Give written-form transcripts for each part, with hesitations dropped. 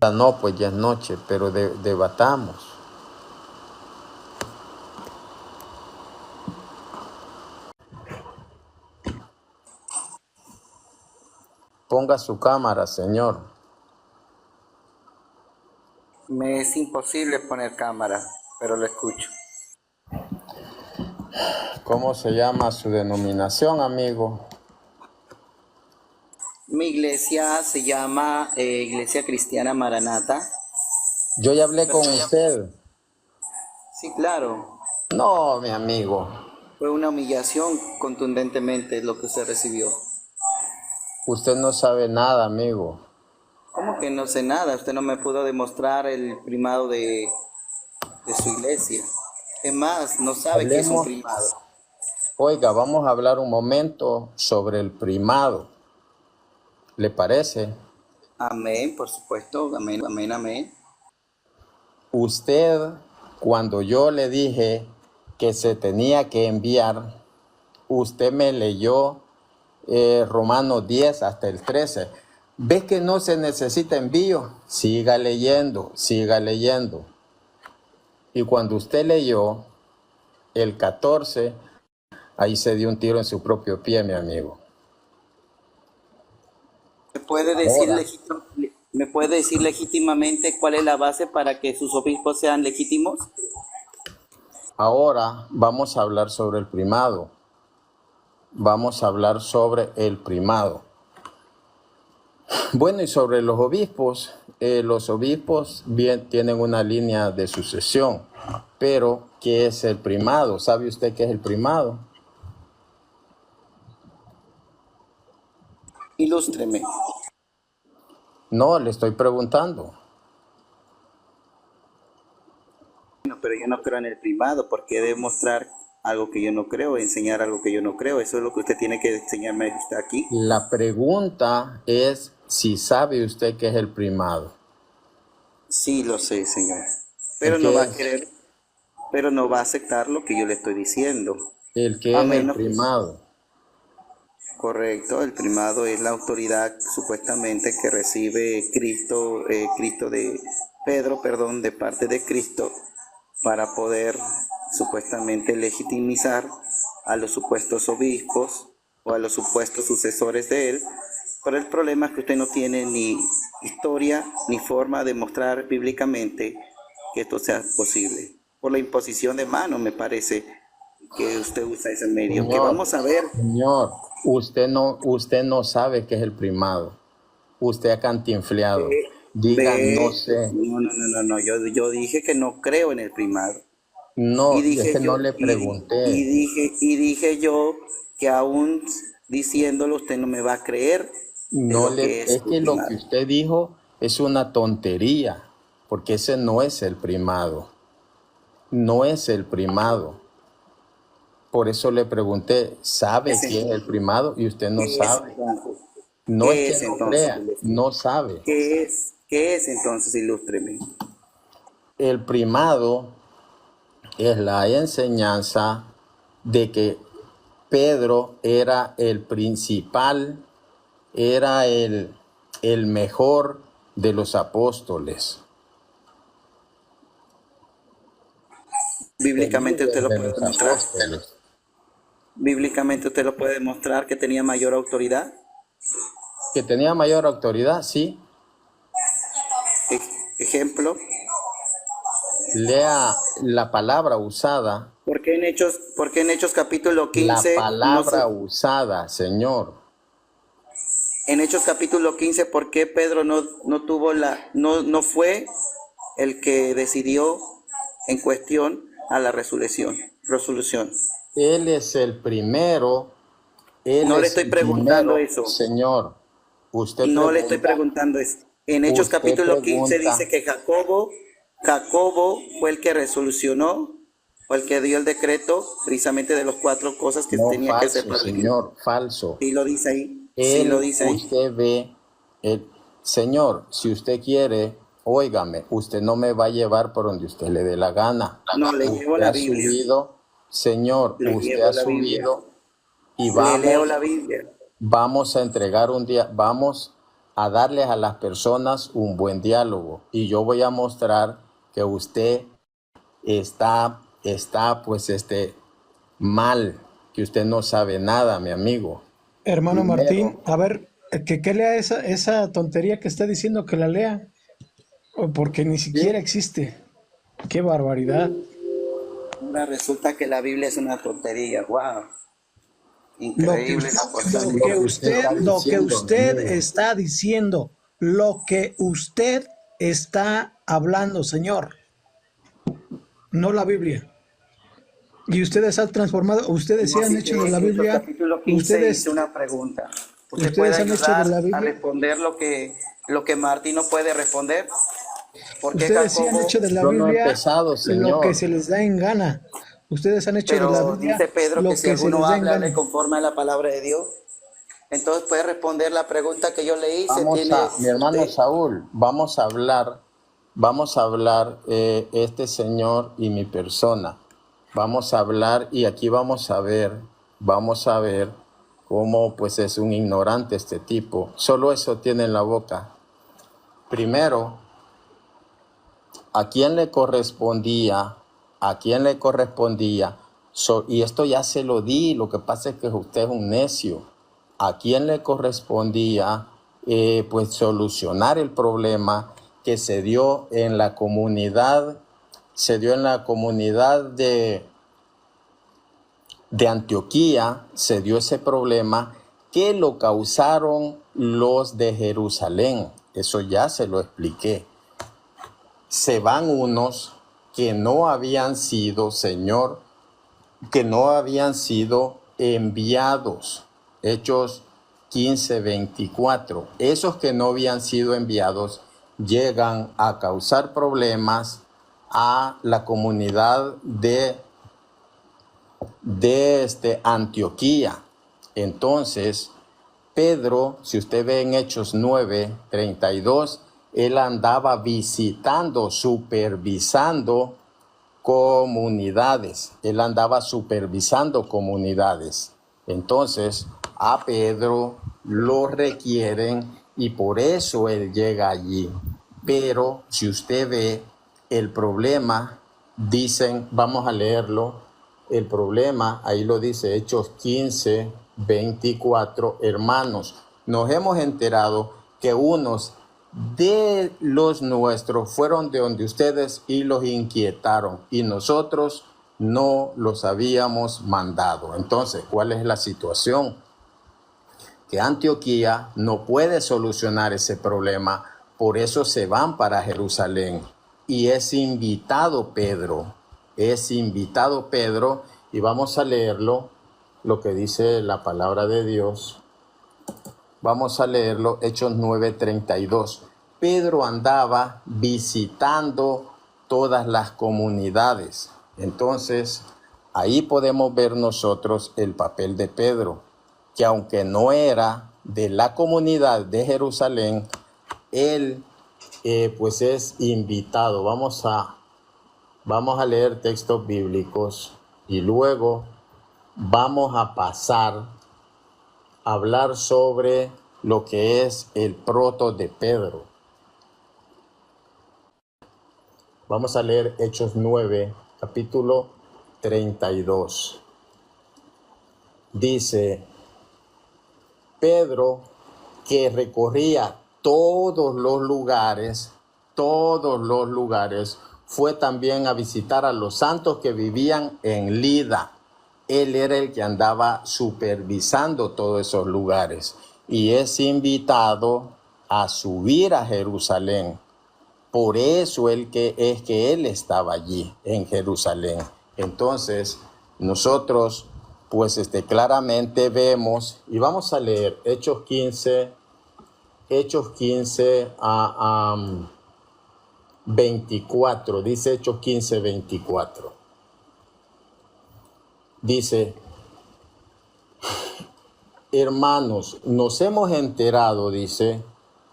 No, pues ya es noche, pero debatamos. Ponga su cámara, señor. Me es imposible poner cámara, pero lo escucho. ¿Cómo se llama su denominación, amigo? Mi iglesia se llama Iglesia Cristiana Maranata. Yo ya hablé con usted. Sí, claro. No, mi amigo. Fue una humillación contundentemente lo que usted recibió. Usted no sabe nada, amigo. ¿Cómo que no sé nada? Usted no me pudo demostrar el primado de su iglesia. Es más, no sabe qué es un Hablemos. primado. Oiga, vamos a hablar un momento sobre el primado. ¿Le parece? Amén, por supuesto. Amén, amén, amén. Usted, cuando yo le dije que se tenía que enviar, usted me leyó Romanos 10 hasta el 13. ¿Ves que no se necesita envío? Siga leyendo, siga leyendo. Y cuando usted leyó el 14, ahí se dio un tiro en su propio pie, mi amigo. ¿Me puede decir legítimamente cuál es la base para que sus obispos sean legítimos? Ahora vamos a hablar sobre el primado. Vamos a hablar sobre el primado. Bueno, y sobre los obispos bien tienen una línea de sucesión, pero ¿qué es el primado? ¿Sabe usted qué es el primado? Ilústreme. No, le estoy preguntando. Bueno, pero yo no creo en el primado. ¿Por qué demostrar algo que yo no creo, enseñar algo que yo no creo? Eso es lo que usted tiene que enseñarme usted aquí. La pregunta es si sabe usted qué es el primado. Sí, lo sé, señor. Pero no va a querer, pero no va a aceptar lo que yo le estoy diciendo. El que A es el menos que primado. correcto, el primado es la autoridad supuestamente que recibe Cristo, Pedro, de parte de Cristo, para poder supuestamente legitimizar a los supuestos obispos o a los supuestos sucesores de él. Pero el problema es que usted no tiene ni historia ni forma de mostrar bíblicamente que esto sea posible. Por la imposición de manos me parece que usted usa ese medio. Que vamos a ver. Señor, usted no sabe qué es el primado. Usted ha cantinfleado. Diga, no sé. No. Yo dije que no creo en el primado. No, Y es dije que yo, no le pregunté. y dije yo que aún diciéndolo usted no me va a creer de No lo le, que es es el que lo que primado. usted dijo es una tontería, porque ese no es el primado. No es el primado. Por eso le pregunté, ¿sabe quién es el primado? Y usted no sabe. No es ¿Qué que es no entonces? crea, no sabe. ¿Qué es entonces? Ilústreme. El primado es la enseñanza de que Pedro era el principal, era el mejor de los apóstoles. El Bíblicamente usted líder lo de puede los demostrar. apóstoles. Bíblicamente usted lo puede demostrar que tenía mayor autoridad. Que tenía mayor autoridad, sí. Ejemplo. Lea la palabra usada. Por qué en Hechos capítulo La 15 no se, palabra usada, Señor. en Hechos capítulo 15, ¿por qué Pedro no fue el que decidió en cuestión a la resolución? Él es el primero. Él No le es estoy el preguntando primero, eso. Señor. Usted No le estoy pregunta. preguntando eso. En Hechos Usted capítulo 15 pregunta. dice que Jacobo fue el que resolucionó o el que dio el decreto precisamente de las 4 cosas que No, tenía que hacer falso, para venir. Señor, falso. Sí lo dice ahí. Sí lo dice ahí. Usted ve, Señor, si usted quiere, óigame, usted no me va a llevar por donde usted le dé la gana. No, le llevo Usted la ha Biblia. subido, Señor, Le usted llevo ha la Biblia. subido y Le leo la Biblia. vamos a entregar un día, vamos a darles a las personas un buen diálogo. Y yo voy a mostrar que usted está pues mal, que usted no sabe nada, mi amigo. Hermano Primero, Martín, a ver, que lea esa tontería que está diciendo que la lea, porque ni siquiera ¿sí? existe. ¡Qué barbaridad! Ahora resulta que la Biblia es una tontería. ¡Wow! Lo que Increíble usted, esa Lo porción. que usted está lo que diciendo, mi usted amigo. está diciendo, lo que usted está hablando, Señor, no la Biblia. Y ustedes han transformado, ustedes se han Así hecho de que la en Hechos Biblia, capítulo 15 hice ustedes, una pregunta. ¿Usted puede ustedes han hecho de ayudar la a Biblia, responder lo que Martín no puede responder? ¿Por qué ustedes sí han Jacobo? hecho de la Yo no he Biblia empezado, lo que señor. se les da en gana. Ustedes han hecho de la Pero Biblia dice Pedro que lo si que se alguno les da en habla, hable gana. conforme a la palabra de Dios. Entonces puede responder la pregunta que yo le hice. Mi hermano Saúl, vamos a hablar este señor y mi persona. Vamos a hablar y aquí vamos a ver cómo pues es un ignorante este tipo. Solo eso tiene en la boca. Primero, ¿a quién le correspondía? ¿A quién le correspondía? Y esto ya se lo di, lo que pasa es que usted es un necio. ¿A quién le correspondía pues solucionar el problema que se dio en la comunidad, de Antioquía, se dio ese problema que lo causaron los de Jerusalén? Eso ya se lo expliqué. Se van unos que no habían sido, Señor, que no habían sido enviados. Hechos 15:24. Esos que no habían sido enviados llegan a causar problemas a la comunidad de Antioquía. Entonces, Pedro, si usted ve en Hechos 9:32, él andaba visitando, supervisando comunidades. Él andaba supervisando comunidades. Entonces, a Pedro lo requieren y por eso él llega allí. Pero si usted ve el problema, dicen, vamos a leerlo, el problema, ahí lo dice Hechos 15:24, hermanos, nos hemos enterado que unos de los nuestros fueron de donde ustedes y los inquietaron, y nosotros no los habíamos mandado. Entonces, ¿cuál es la situación? Que Antioquía no puede solucionar ese problema, por eso se van para Jerusalén. Y es invitado Pedro, y vamos a leerlo, lo que dice la palabra de Dios. Vamos a leerlo, Hechos 9:32. Pedro andaba visitando todas las comunidades. Entonces, ahí podemos ver nosotros el papel de Pedro, que aunque no era de la comunidad de Jerusalén, él pues es invitado. Vamos a leer textos bíblicos y luego vamos a pasar a hablar sobre lo que es el proto de Pedro. Vamos a leer Hechos 9, capítulo 32. Dice, Pedro, que recorría todos los lugares, fue también a visitar a los santos que vivían en Lida. Él era el que andaba supervisando todos esos lugares y es invitado a subir a Jerusalén. Por eso es que él estaba allí en Jerusalén. Entonces, nosotros pues claramente vemos, y vamos a leer Hechos 15 a 24, dice Hechos 15:24. Dice, hermanos, nos hemos enterado, dice,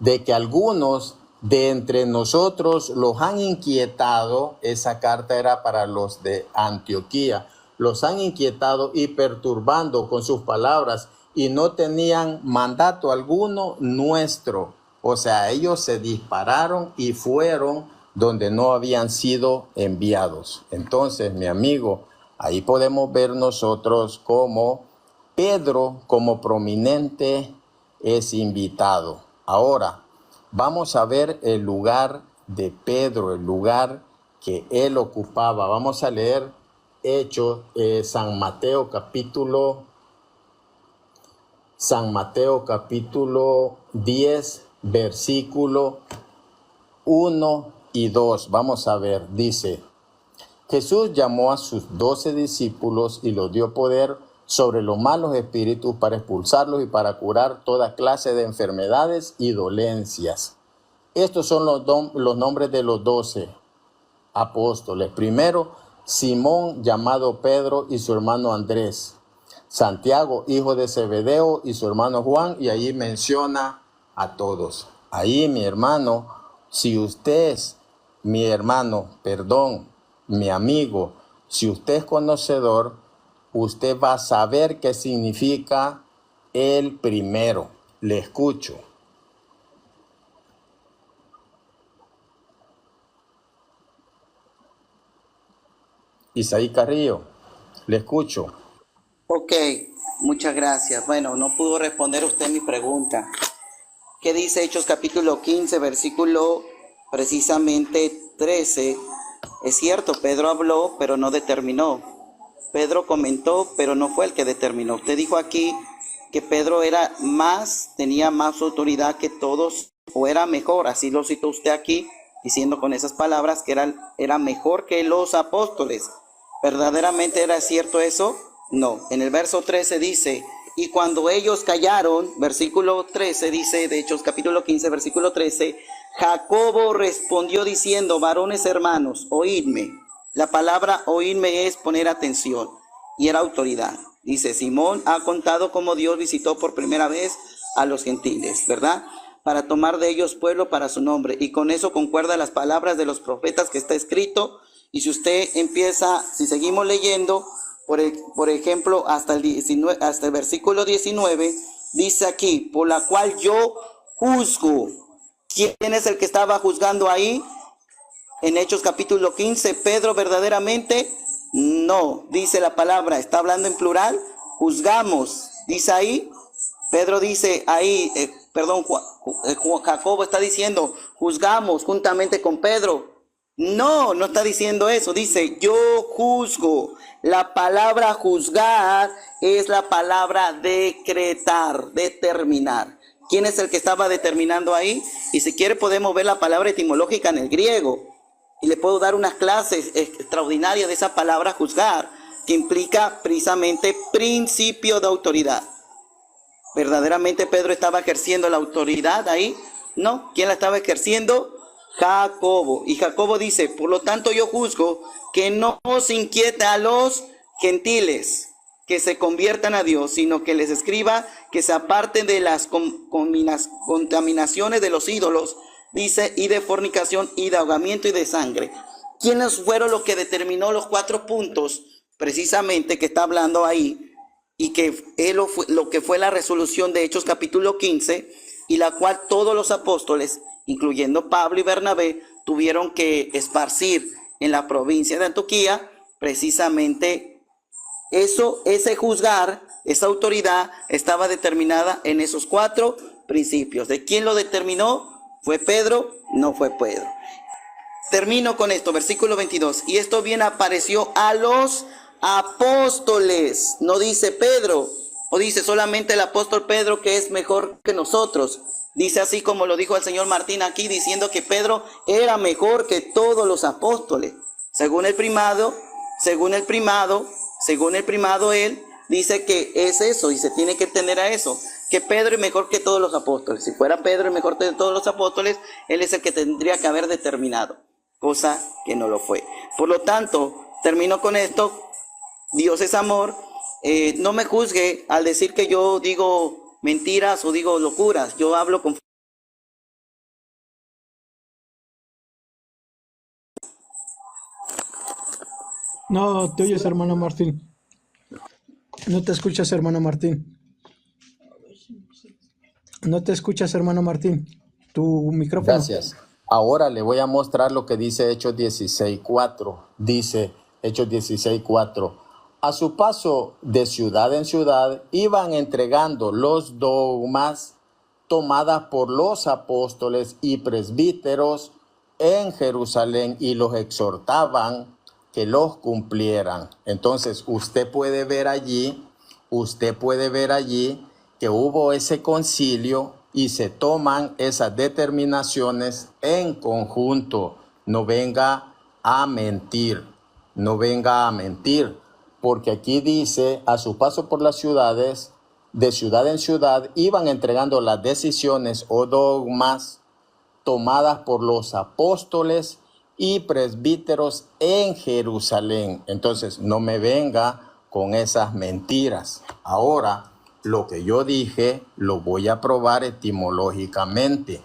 de que algunos de entre nosotros los han inquietado. Esa carta era para los de Antioquía. Los han inquietado y perturbando con sus palabras y no tenían mandato alguno nuestro. O sea, ellos se dispararon y fueron donde no habían sido enviados. Entonces, mi amigo, ahí podemos ver nosotros cómo Pedro, como prominente, es invitado. Ahora, vamos a ver el lugar de Pedro, el lugar que él ocupaba. Vamos a leer Hechos, San Mateo capítulo 10, versículo 1 y 2. Vamos a ver, dice: Jesús llamó a sus 12 discípulos y los dio poder sobre los malos espíritus para expulsarlos y para curar toda clase de enfermedades y dolencias. Estos son los nombres de los 12 apóstoles. Primero, Simón, llamado Pedro, y su hermano Andrés. Santiago, hijo de Zebedeo, y su hermano Juan, y ahí menciona a todos. Ahí, mi hermano, si usted es mi hermano, mi amigo, si usted es conocedor, usted va a saber qué significa el primero. Le escucho. Isaí Carrillo, le escucho. Ok, muchas gracias. Bueno, no pudo responder usted mi pregunta. ¿Qué dice Hechos capítulo 15, versículo precisamente 13? Es cierto, Pedro habló, pero no determinó. Pedro comentó, pero no fue el que determinó. Usted dijo aquí que Pedro tenía más autoridad que todos, o era mejor, así lo citó usted aquí, diciendo con esas palabras que era mejor que los apóstoles. ¿Verdaderamente era cierto eso? No. En el verso 13 dice: y cuando ellos callaron, versículo 13 dice, de Hechos capítulo 15, versículo 13, Jacobo respondió diciendo: varones hermanos, oídme. La palabra oídme es poner atención, y era autoridad. Dice: Simón ha contado cómo Dios visitó por primera vez a los gentiles, ¿verdad? Para tomar de ellos pueblo para su nombre. Y con eso concuerda las palabras de los profetas que está escrito. Y si usted empieza, si seguimos leyendo, por ejemplo, hasta el versículo 19, dice aquí: por la cual yo juzgo. ¿Quién es el que estaba juzgando ahí? En Hechos capítulo 15, Pedro verdaderamente no, dice la palabra, está hablando en plural, juzgamos, dice ahí, Pedro dice ahí, Jacobo está diciendo, juzgamos juntamente con Pedro. No, no está diciendo eso, dice yo juzgo. La palabra juzgar es la palabra decretar, determinar. ¿Quién es el que estaba determinando ahí? Y si quiere podemos ver la palabra etimológica en el griego. Y le puedo dar unas clases extraordinarias de esa palabra juzgar, que implica precisamente principio de autoridad. ¿Verdaderamente Pedro estaba ejerciendo la autoridad ahí? No. ¿Quién la estaba ejerciendo? Jacobo. Y Jacobo dice: por lo tanto yo juzgo que no os inquiete a los gentiles que se conviertan a Dios, sino que les escriba que se aparten de las contaminaciones de los ídolos, dice, y de fornicación, y de ahogamiento, y de sangre. ¿Quiénes fueron los que determinó los 4 puntos precisamente que está hablando ahí? Y que es lo que fue la resolución de Hechos capítulo 15, y la cual todos los apóstoles, incluyendo Pablo y Bernabé, tuvieron que esparcir en la provincia de Antioquía. Precisamente eso, ese juzgar, esa autoridad estaba determinada en esos 4 principios. ¿De quién lo determinó? ¿Fue Pedro? No fue Pedro. Termino con esto, versículo 22. Y esto bien apareció a los apóstoles. No dice Pedro, o dice solamente el apóstol Pedro que es mejor que nosotros. Dice así como lo dijo el señor Martín aquí, diciendo que Pedro era mejor que todos los apóstoles. Según el primado, él dice que es eso, y se tiene que entender a eso, que Pedro es mejor que todos los apóstoles. Si fuera Pedro el mejor de todos los apóstoles, él es el que tendría que haber determinado, cosa que no lo fue. Por lo tanto, termino con esto: Dios es amor. No me juzgue al decir que yo digo mentiras o digo locuras. Yo hablo con... No te oyes, hermano Martín. No te escuchas, hermano Martín. No te escuchas, hermano Martín. tu micrófono. Gracias. Ahora le voy a mostrar lo que dice Hechos 16:4. Dice Hechos 16:4. A su paso de ciudad en ciudad iban entregando los dogmas tomadas por los apóstoles y presbíteros en Jerusalén y los exhortaban que los cumplieran. Entonces usted puede ver allí que hubo ese concilio y se toman esas determinaciones en conjunto. No venga a mentir, porque aquí dice, a su paso por las ciudades, de ciudad en ciudad, iban entregando las decisiones o dogmas tomadas por los apóstoles y presbíteros en Jerusalén. Entonces, no me venga con esas mentiras. Ahora, lo que yo dije, lo voy a probar etimológicamente.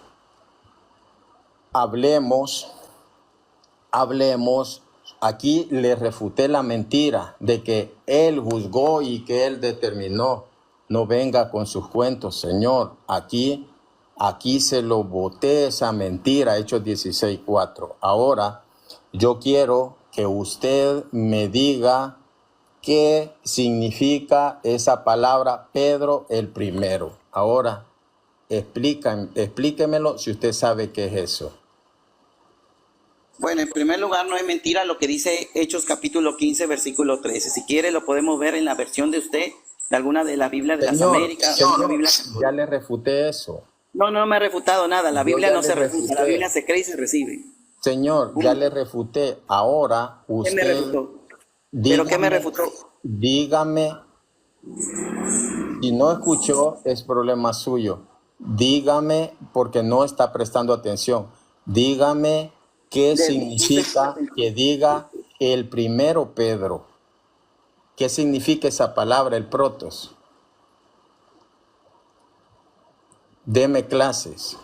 Hablemos, aquí le refuté la mentira de que él juzgó y que él determinó. No venga con sus cuentos, Señor. Aquí se lo boté esa mentira, Hechos 16:4. Ahora, yo quiero que usted me diga qué significa esa palabra Pedro el primero. Ahora, explíquemelo si usted sabe qué es eso. Bueno, en primer lugar, no es mentira lo que dice Hechos capítulo 15, versículo 13. Si quiere, lo podemos ver en la versión de usted, de alguna de las Biblias de las Américas. Ya le refuté eso. No me ha refutado nada. La Biblia no se refuta, la Biblia se cree y se recibe. Señor, ya le refuté. Ahora usted... ¿Qué me refutó? Dígame, ¿Pero qué me refutó? Dígame, si no escuchó, es problema suyo. Dígame, porque no está prestando atención. Dígame qué significa que diga el primero Pedro. ¿Qué significa esa palabra, el protos? Deme clases.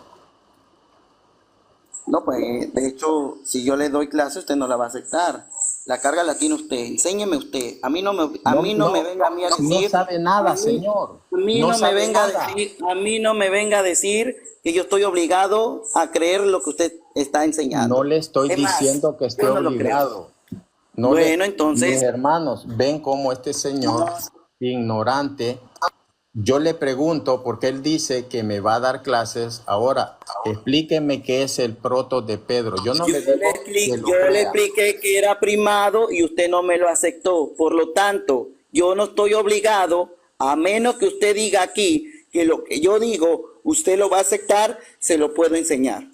No, pues, de hecho, si yo le doy clase, usted no la va a aceptar. La carga la tiene usted. Enséñeme usted. A mí no me venga a mí a decir. No sabe nada, señor. A mí no me venga a decir que yo estoy obligado a creer lo que usted está enseñando. No le estoy diciendo que esté obligado. Bueno, entonces. Mis hermanos, ven cómo este señor ignorante. Yo le pregunto porque él dice que me va a dar clases. Ahora, explíqueme qué es el proto de Pedro. Yo le expliqué que era primado y usted no me lo aceptó. Por lo tanto, yo no estoy obligado, a menos que usted diga aquí que lo que yo digo, usted lo va a aceptar, se lo puedo enseñar.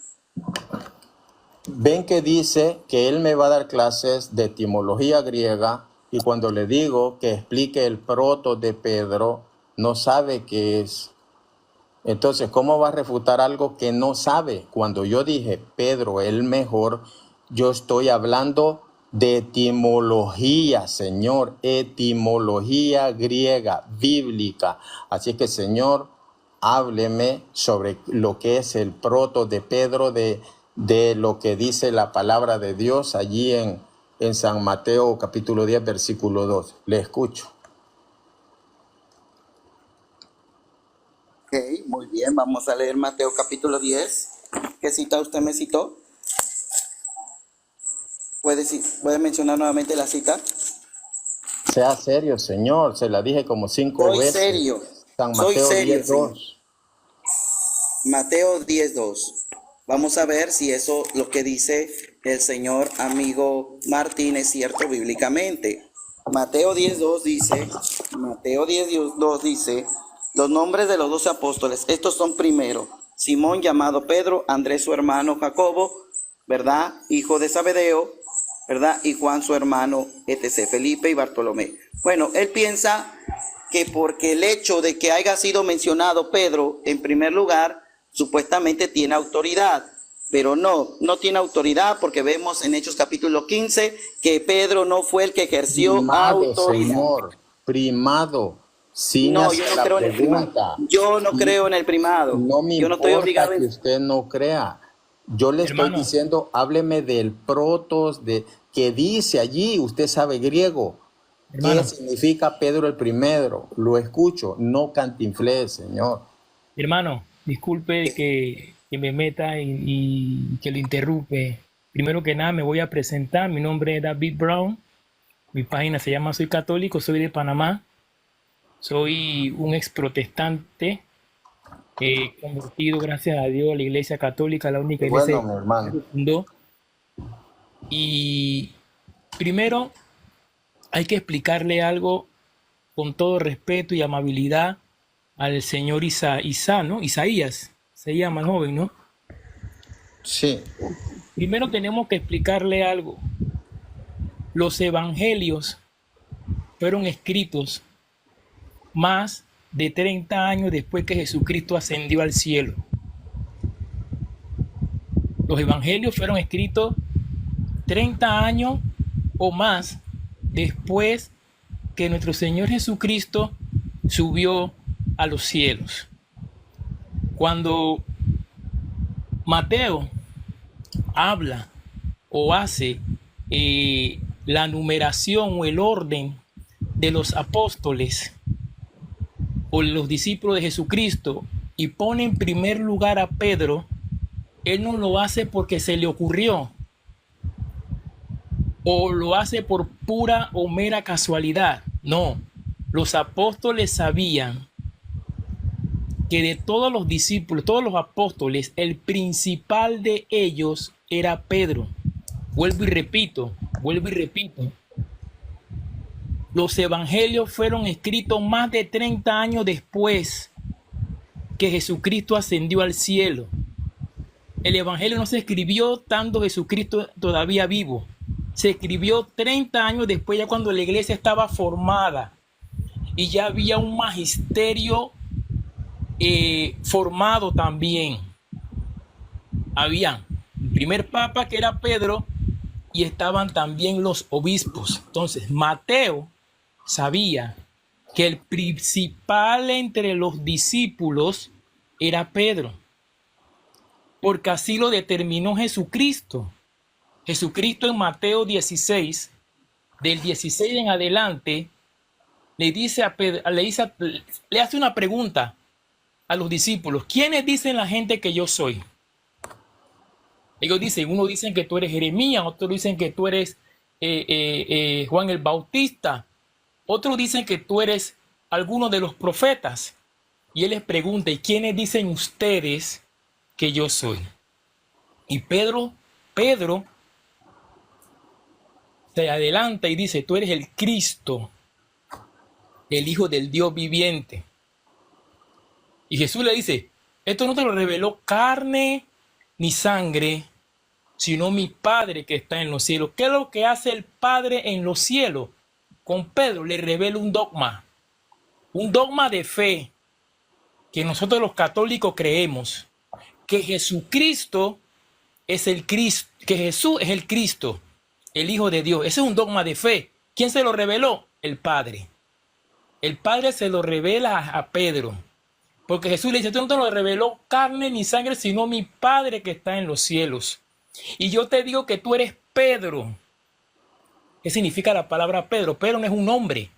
Ven que dice que él me va a dar clases de etimología griega y cuando le digo que explique el proto de Pedro, no sabe qué es. Entonces, ¿cómo va a refutar algo que no sabe? Cuando yo dije Pedro el mejor, yo estoy hablando de etimología, Señor, etimología griega, bíblica. Así que, Señor, hábleme sobre lo que es el proto de Pedro, de lo que dice la palabra de Dios allí en San Mateo capítulo 10, versículo 2. Le escucho. Ok, muy bien, vamos a leer Mateo capítulo 10. ¿Qué cita usted me citó? ¿Puede mencionar nuevamente la cita? Sea serio, Señor, se la dije como 5 veces. Soy serio. San Mateo 10:2. Mateo 10:2. Vamos a ver si eso lo que dice el señor amigo Martín es cierto bíblicamente. Mateo 10:2 dice, los nombres de los 12 apóstoles, estos son primero, Simón llamado Pedro, Andrés su hermano Jacobo, ¿verdad? Hijo de Zebedeo, ¿verdad? Y Juan su hermano, etc., Felipe y Bartolomé. Bueno, él piensa que porque el hecho de que haya sido mencionado Pedro en primer lugar, supuestamente tiene autoridad, pero no tiene autoridad porque vemos en Hechos capítulo 15 que Pedro no fue el que ejerció autoridad. Señor, primado. No, yo no creo en el primado. Yo no creo en el primado. No me yo no estoy obligado que usted no crea. Yo le estoy diciendo, hábleme del protos, que dice allí, usted sabe griego. ¿Qué significa Pedro el primero? Lo escucho, no cantinflé, Señor. Hermano, disculpe que que me meta y que lo interrumpe. Primero que nada me voy a presentar. Mi nombre es David Brown. Mi página se llama Soy Católico, soy de Panamá. Soy un ex protestante, convertido, gracias a Dios, a la Iglesia Católica, la única Qué iglesia bueno, mi que hermano. fundó. Y primero hay que explicarle algo con todo respeto y amabilidad al señor ¿no? Isaías, se llama el joven, ¿no? Sí, Primero tenemos que explicarle algo. Los evangelios fueron escritos más de 30 años después que Jesucristo ascendió al cielo. Los evangelios fueron escritos 30 años o más después que nuestro Señor Jesucristo subió a los cielos. Cuando Mateo habla o hace la numeración o el orden de los apóstoles o los discípulos de Jesucristo y pone en primer lugar a Pedro, él no lo hace porque se le ocurrió o lo hace por pura o mera casualidad. No, los apóstoles sabían que de todos los discípulos, todos los apóstoles, el principal de ellos era Pedro. Vuelvo y repito, los evangelios fueron escritos más de 30 años después que Jesucristo ascendió al cielo. El evangelio no se escribió estando Jesucristo todavía vivo. Se escribió 30 años después, ya cuando la iglesia estaba formada y ya había un magisterio formado también. Había el primer papa, que era Pedro, y estaban también los obispos. Entonces Mateo sabía que el principal entre los discípulos era Pedro, porque así lo determinó Jesucristo. Jesucristo en Mateo 16, del 16 en adelante, le dice a Pedro, le hace una pregunta a los discípulos: ¿quiénes dicen la gente que yo soy? Ellos dicen, unos dicen que tú eres Jeremías, otros dicen que tú eres Juan el Bautista, otros dicen que tú eres alguno de los profetas. Y él les pregunta: ¿y quiénes dicen ustedes que yo soy? Y Pedro se adelanta y dice: tú eres el Cristo, el Hijo del Dios viviente. Y Jesús le dice: esto no te lo reveló carne ni sangre, sino mi Padre que está en los cielos. ¿Qué es lo que hace el Padre en los cielos? Con Pedro le revela un dogma de fe que nosotros los católicos creemos, que Jesucristo es el Cristo, que Jesús es el Cristo, el Hijo de Dios. Ese es un dogma de fe. ¿Quién se lo reveló? El Padre. El Padre se lo revela a Pedro, porque Jesús le dice: esto no te lo reveló carne ni sangre, sino mi Padre que está en los cielos. Y yo te digo que tú eres Pedro. ¿Qué significa la palabra Pedro? Pedro no es un nombre.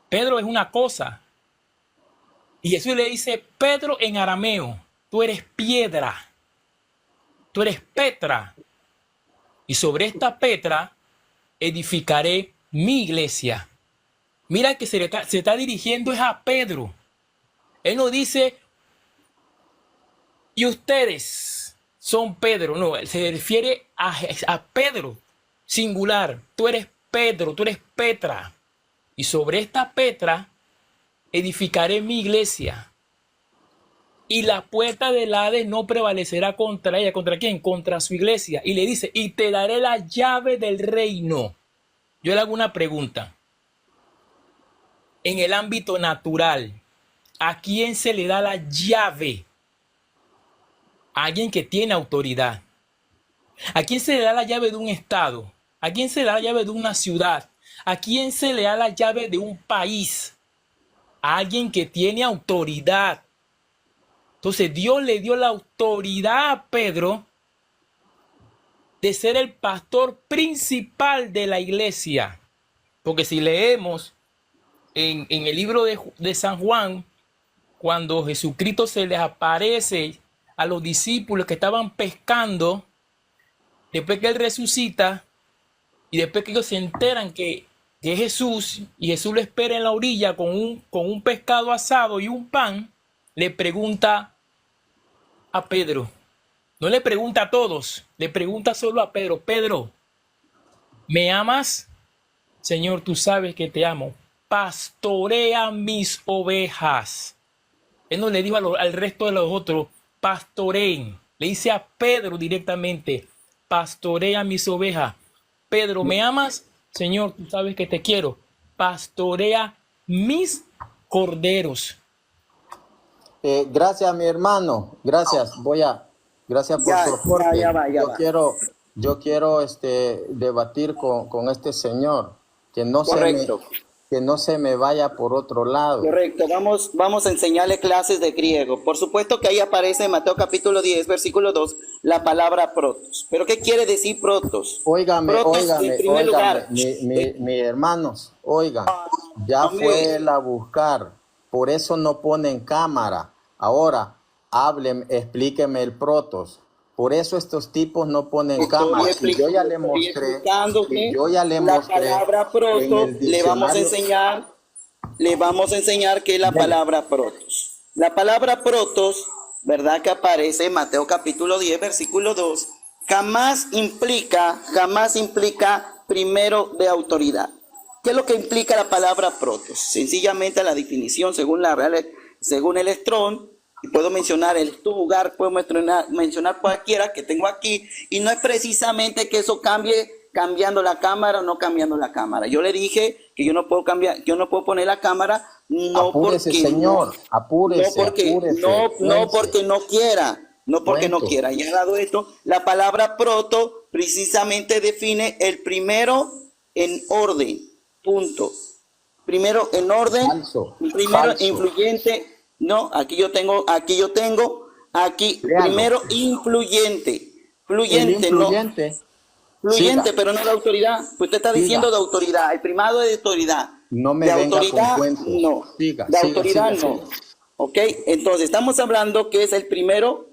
Pedro es una cosa. Y Jesús le dice: Pedro en arameo, tú eres piedra. Tú eres Petra. Y sobre esta Petra edificaré mi iglesia. Mira que se está dirigiendo es a Pedro. Él no dice: y ustedes son Pedro. No, él se refiere a Pedro, singular. Tú eres Pedro, tú eres Petra. Y sobre esta Petra edificaré mi iglesia. Y la puerta del Hades no prevalecerá contra ella. ¿Contra quién? Contra su iglesia. Y le dice: y te daré la llave del reino. Yo le hago una pregunta. En el ámbito natural, ¿a quién se le da la llave? A alguien que tiene autoridad. ¿A quién se le da la llave de un estado? ¿A quién se le da la llave de una ciudad? ¿A quién se le da la llave de un país? A alguien que tiene autoridad. Entonces Dios le dio la autoridad a Pedro de ser el pastor principal de la iglesia. Porque si leemos en el libro de San Juan, cuando Jesucristo se les aparece a los discípulos que estaban pescando, después que Él resucita y después que ellos se enteran que es Jesús y Jesús lo espera en la orilla con un pescado asado y un pan, le pregunta a Pedro. No le pregunta a todos, le pregunta solo a Pedro. Pedro, ¿me amas? Señor, tú sabes que te amo. Pastorea mis ovejas. Él no le dijo al resto de los otros, pastoreen. Le dice a Pedro directamente, pastorea mis ovejas. Pedro, ¿me amas? Señor, tú sabes que te quiero. Pastorea mis corderos. Gracias, mi hermano. Gracias. Gracias por su aporte. Yo quiero debatir con este señor, que no Correcto. que no se me vaya por otro lado. Correcto, vamos a enseñarle clases de griego. Por supuesto que ahí aparece en Mateo capítulo 10, versículo 2, la palabra protos. ¿Pero qué quiere decir protos? Óigame, En primer lugar, mis hermanos, oigan, ya fue él a buscar, por eso no ponen cámara. Ahora, hablen, explíqueme el protos. Por eso estos tipos no ponen cámara. Y yo ya le mostré. La palabra protos, le vamos a enseñar qué es la palabra protos. La palabra protos, ¿verdad? Que aparece en Mateo capítulo 10, versículo 2, jamás implica primero de autoridad. ¿Qué es lo que implica la palabra protos? Sencillamente la definición según el Strong. Y puedo mencionar el lugar, puedo mencionar cualquiera que tengo aquí, y no es precisamente que eso cambie cambiando la cámara o no cambiando la cámara. Yo le dije que yo no puedo cambiar, yo no puedo poner la cámara, no apúrese, porque señor, apúrese, no porque no quiera. Ya dado esto, la palabra proto precisamente define el primero en orden. Punto. Primero en orden, primero influyente. No, aquí yo tengo, primero influyente, pero no de autoridad. Usted está diciendo de autoridad, el primado es de autoridad. No me de venga autoridad, con cuentos. No. De autoridad, no. ¿Ok? Entonces, estamos hablando que es el primero.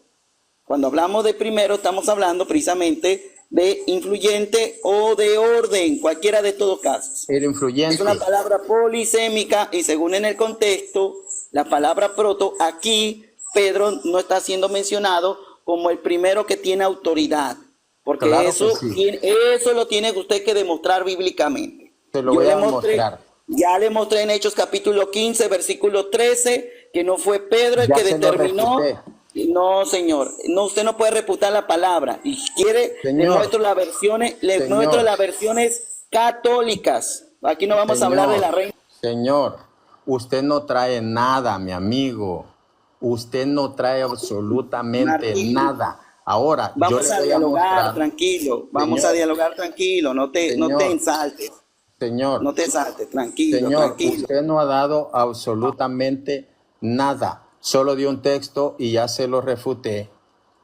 Cuando hablamos de primero, estamos hablando precisamente de influyente o de orden, cualquiera de todos casos. El influyente. Es una palabra polisémica y según en el contexto, la palabra proto, aquí Pedro no está siendo mencionado como el primero que tiene autoridad, porque claro eso lo tiene usted que demostrar bíblicamente. Te lo voy a mostrar. Ya le mostré en Hechos capítulo 15, versículo 13, que no fue Pedro el que determinó. No, señor, no, usted no puede reputar la palabra. Y quiere, le muestro las versiones católicas. Aquí no vamos a hablar de la reina. Señor, usted no trae nada, mi amigo. Usted no trae absolutamente nada. Ahora, vamos a dialogar tranquilo. Vamos a dialogar tranquilo. No te ensaltes. Señor, no te exaltes, tranquilo. Señor, usted no ha dado absolutamente nada. Solo dio un texto y ya se lo refuté.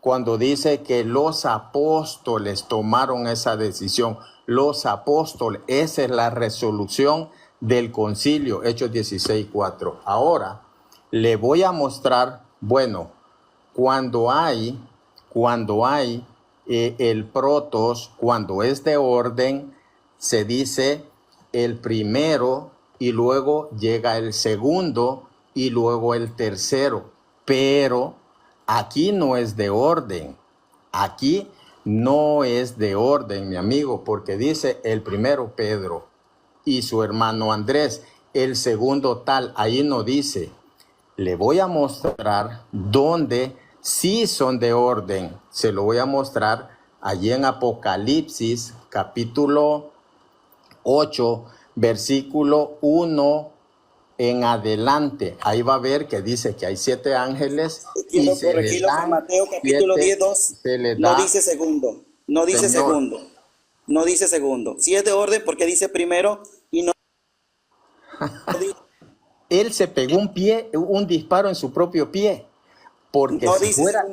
Cuando dice que los apóstoles tomaron esa decisión. Los apóstoles, esa es la resolución del concilio, Hechos 16:4. Ahora, le voy a mostrar, bueno, cuando hay el protos, cuando es de orden, se dice el primero y luego llega el segundo y luego el tercero. Pero aquí no es de orden. Aquí no es de orden, mi amigo, porque dice el primero Pedro y su hermano Andrés, el segundo tal. Ahí no dice. Le voy a mostrar dónde sí son de orden. Se lo voy a mostrar allí en Apocalipsis, capítulo 8, versículo 1 en adelante. Ahí va a ver que dice que hay 7 ángeles. Y se les dan Mateo capítulo 10, 2. No dice segundo. No dice segundo. No dice segundo. Si es de orden, porque dice primero y no. Él se pegó un disparo en su propio pie. Porque no si dice fuera,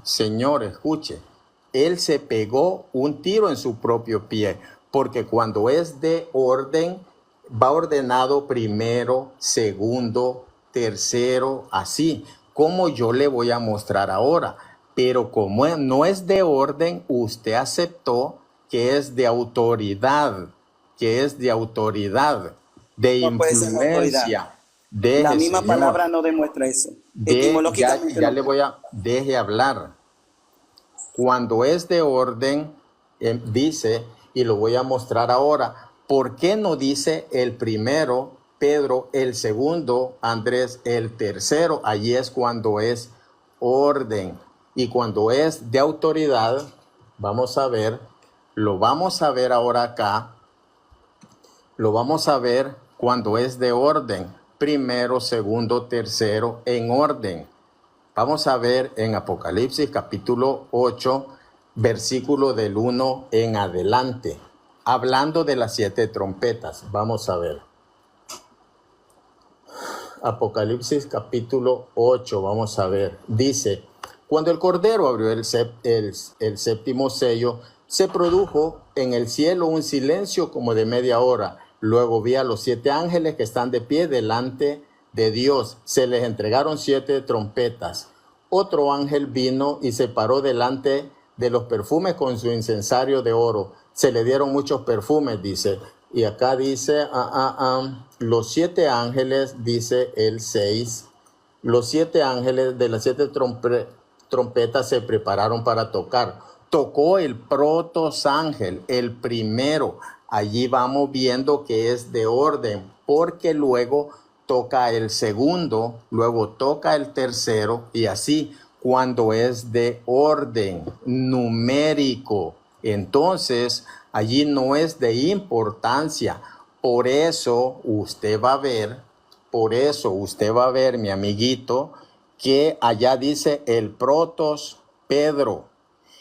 Señor, escuche. Él se pegó un tiro en su propio pie. Porque cuando es de orden, va ordenado primero, segundo, tercero, así, como yo le voy a mostrar ahora. Pero como no es de orden, usted aceptó que es de autoridad, de No puede ser autoridad. influencia. La Deje, misma señor. palabra no demuestra eso. Ya Etimológicamente no. le voy a, deje hablar. Cuando es de orden, dice, y lo voy a mostrar ahora, ¿por qué no dice el primero, Pedro, el segundo, Andrés, el tercero? Allí es cuando es orden. Y cuando es de autoridad, vamos a ver, lo vamos a ver ahora acá, lo vamos a ver cuando es de orden. Primero, segundo, tercero, en orden. Vamos a ver en Apocalipsis capítulo 8, versículo del 1 en adelante. Hablando de las 7 trompetas. Vamos a ver. Apocalipsis capítulo 8, vamos a ver. Dice, cuando el Cordero abrió el séptimo sello, se produjo en el cielo un silencio como de media hora. Luego vi a los 7 ángeles que están de pie delante de Dios. Se les entregaron 7 trompetas. Otro ángel vino y se paró delante de los perfumes con su incensario de oro. Se le dieron muchos perfumes, dice. Y acá dice, los 7 ángeles, dice el 6, los 7 ángeles de las 7 trompetas se prepararon para tocar. Tocó el protosángel, el primero. Allí vamos viendo que es de orden, porque luego toca el segundo, luego toca el tercero, y así cuando es de orden numérico. Entonces, allí no es de importancia. Por eso usted va a ver, mi amiguito, que allá dice el protos Pedro.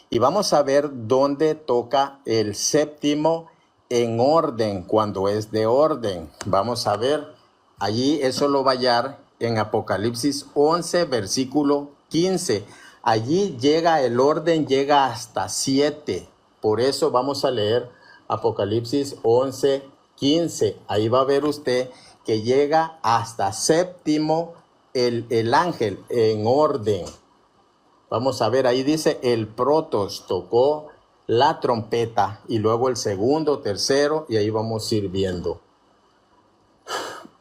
Y vamos a ver dónde toca el séptimo en orden, cuando es de orden. Vamos a ver, allí eso lo va a hallar en Apocalipsis 11, versículo 15. Allí llega el orden, llega hasta 7. Por eso vamos a leer Apocalipsis 11, 15. Ahí va a ver usted que llega hasta séptimo el ángel en orden. Vamos a ver, ahí dice el protos tocó la trompeta y luego el segundo, tercero, y ahí vamos a ir viendo.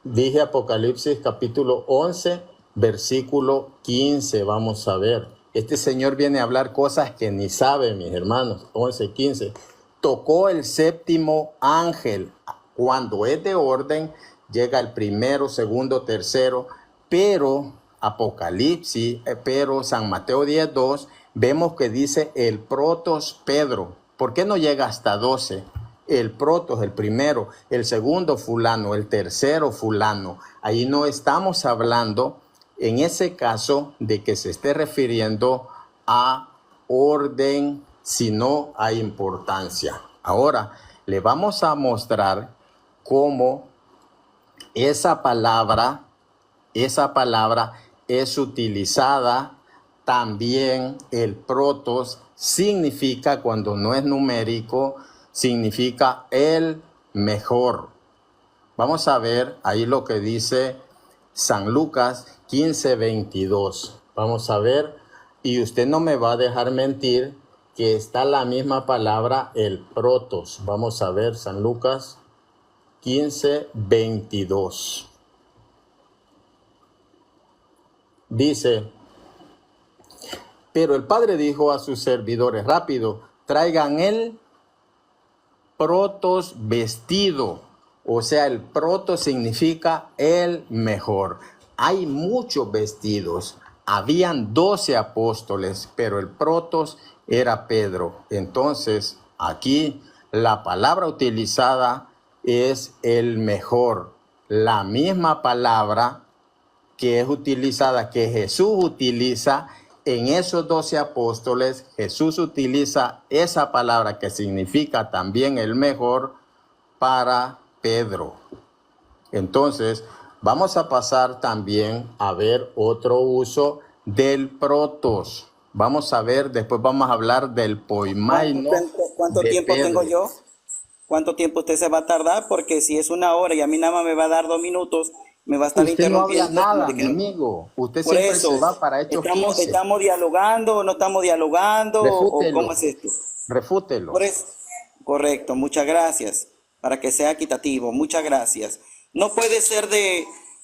Dije Apocalipsis capítulo 11, versículo 15, vamos a ver. Este señor viene a hablar cosas que ni sabe, mis hermanos. 11, 15. Tocó el séptimo ángel. Cuando es de orden, llega el primero, segundo, tercero, pero Apocalipsis, pero San Mateo 10:2, vemos que dice el protos Pedro. ¿Por qué no llega hasta 12? El protos, el primero, el segundo fulano, el tercero fulano. Ahí no estamos hablando, en ese caso, de que se esté refiriendo a orden, sino a importancia. Ahora, le vamos a mostrar cómo esa palabra es utilizada también. El protos significa, cuando no es numérico, significa el mejor. Vamos a ver ahí lo que dice San Lucas 15:22. Vamos a ver, y usted no me va a dejar mentir que está la misma palabra, el protos. Vamos a ver San Lucas 15:22. Dice, pero el padre dijo a sus servidores, rápido, traigan el protos vestido. O sea, el protos significa el mejor. Hay muchos vestidos. Habían 12 apóstoles, pero el protos era Pedro. Entonces, aquí la palabra utilizada es el mejor. La misma palabra que es utilizada, que Jesús utiliza en esos 12 apóstoles. Jesús utiliza esa palabra que significa también el mejor para Pedro. Entonces, vamos a pasar también a ver otro uso del protos. Vamos a ver, después vamos a hablar del poimaino. ¿Cuánto de tiempo Pedro. tengo yo? ¿Cuánto tiempo usted se va a tardar? Porque si es 1 hora y a mí nada más me va a dar 2 minutos me va a estar Usted no habla interrumpiendo. nada, de mi que no- amigo. Usted Por siempre se eso, va para Hechos estamos, 15. estamos dialogando, no estamos dialogando, o Refútelo. cómo es esto. Refútelo. Por eso, correcto, muchas gracias, para que sea equitativo, muchas gracias. No puede ser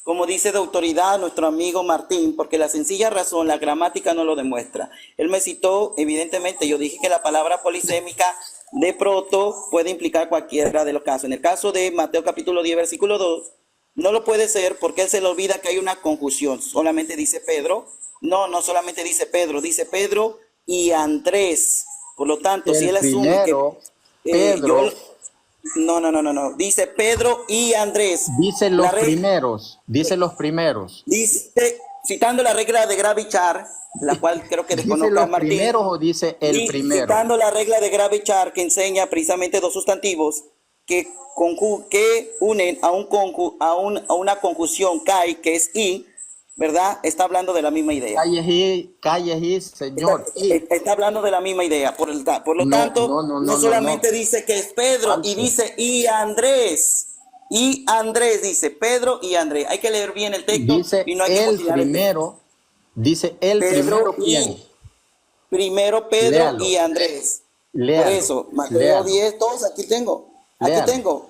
como dice, de autoridad nuestro amigo Martín, porque la sencilla razón, la gramática no lo demuestra. Él me citó, evidentemente, yo dije que la palabra polisémica de proto puede implicar cualquiera de los casos. En el caso de Mateo capítulo 10, versículo 2, no lo puede ser porque él se le olvida que hay una conjunción. Solamente dice Pedro. No, no solamente dice Pedro y Andrés. Por lo tanto, si El él asume que primero, yo... Pedro, No. Dice Pedro y Andrés. dice La los regla primeros. Dice los primeros. dice, citando la regla de Gravichar, la cual creo que ¿Dice desconozca los Martín, primeros o dice el y primero? citando la regla de Gravichar que enseña precisamente dos sustantivos que unen a una conjunción kai, que es i, ¿verdad? Está hablando de la misma idea. Calles y, señor. Está hablando de la misma idea. Por lo No, tanto, no solamente dice que es Pedro, y Falso. dice y Andrés. Y Andrés dice Pedro y Andrés. Hay que leer bien el texto Dice y no hay que el mutilar el texto. primero. Dice el Pedro primero, ¿quién? Primero Pedro Léalo. y Andrés. Por Léalo. eso, Mateo Léalo. 10, todos aquí tengo. Léalo.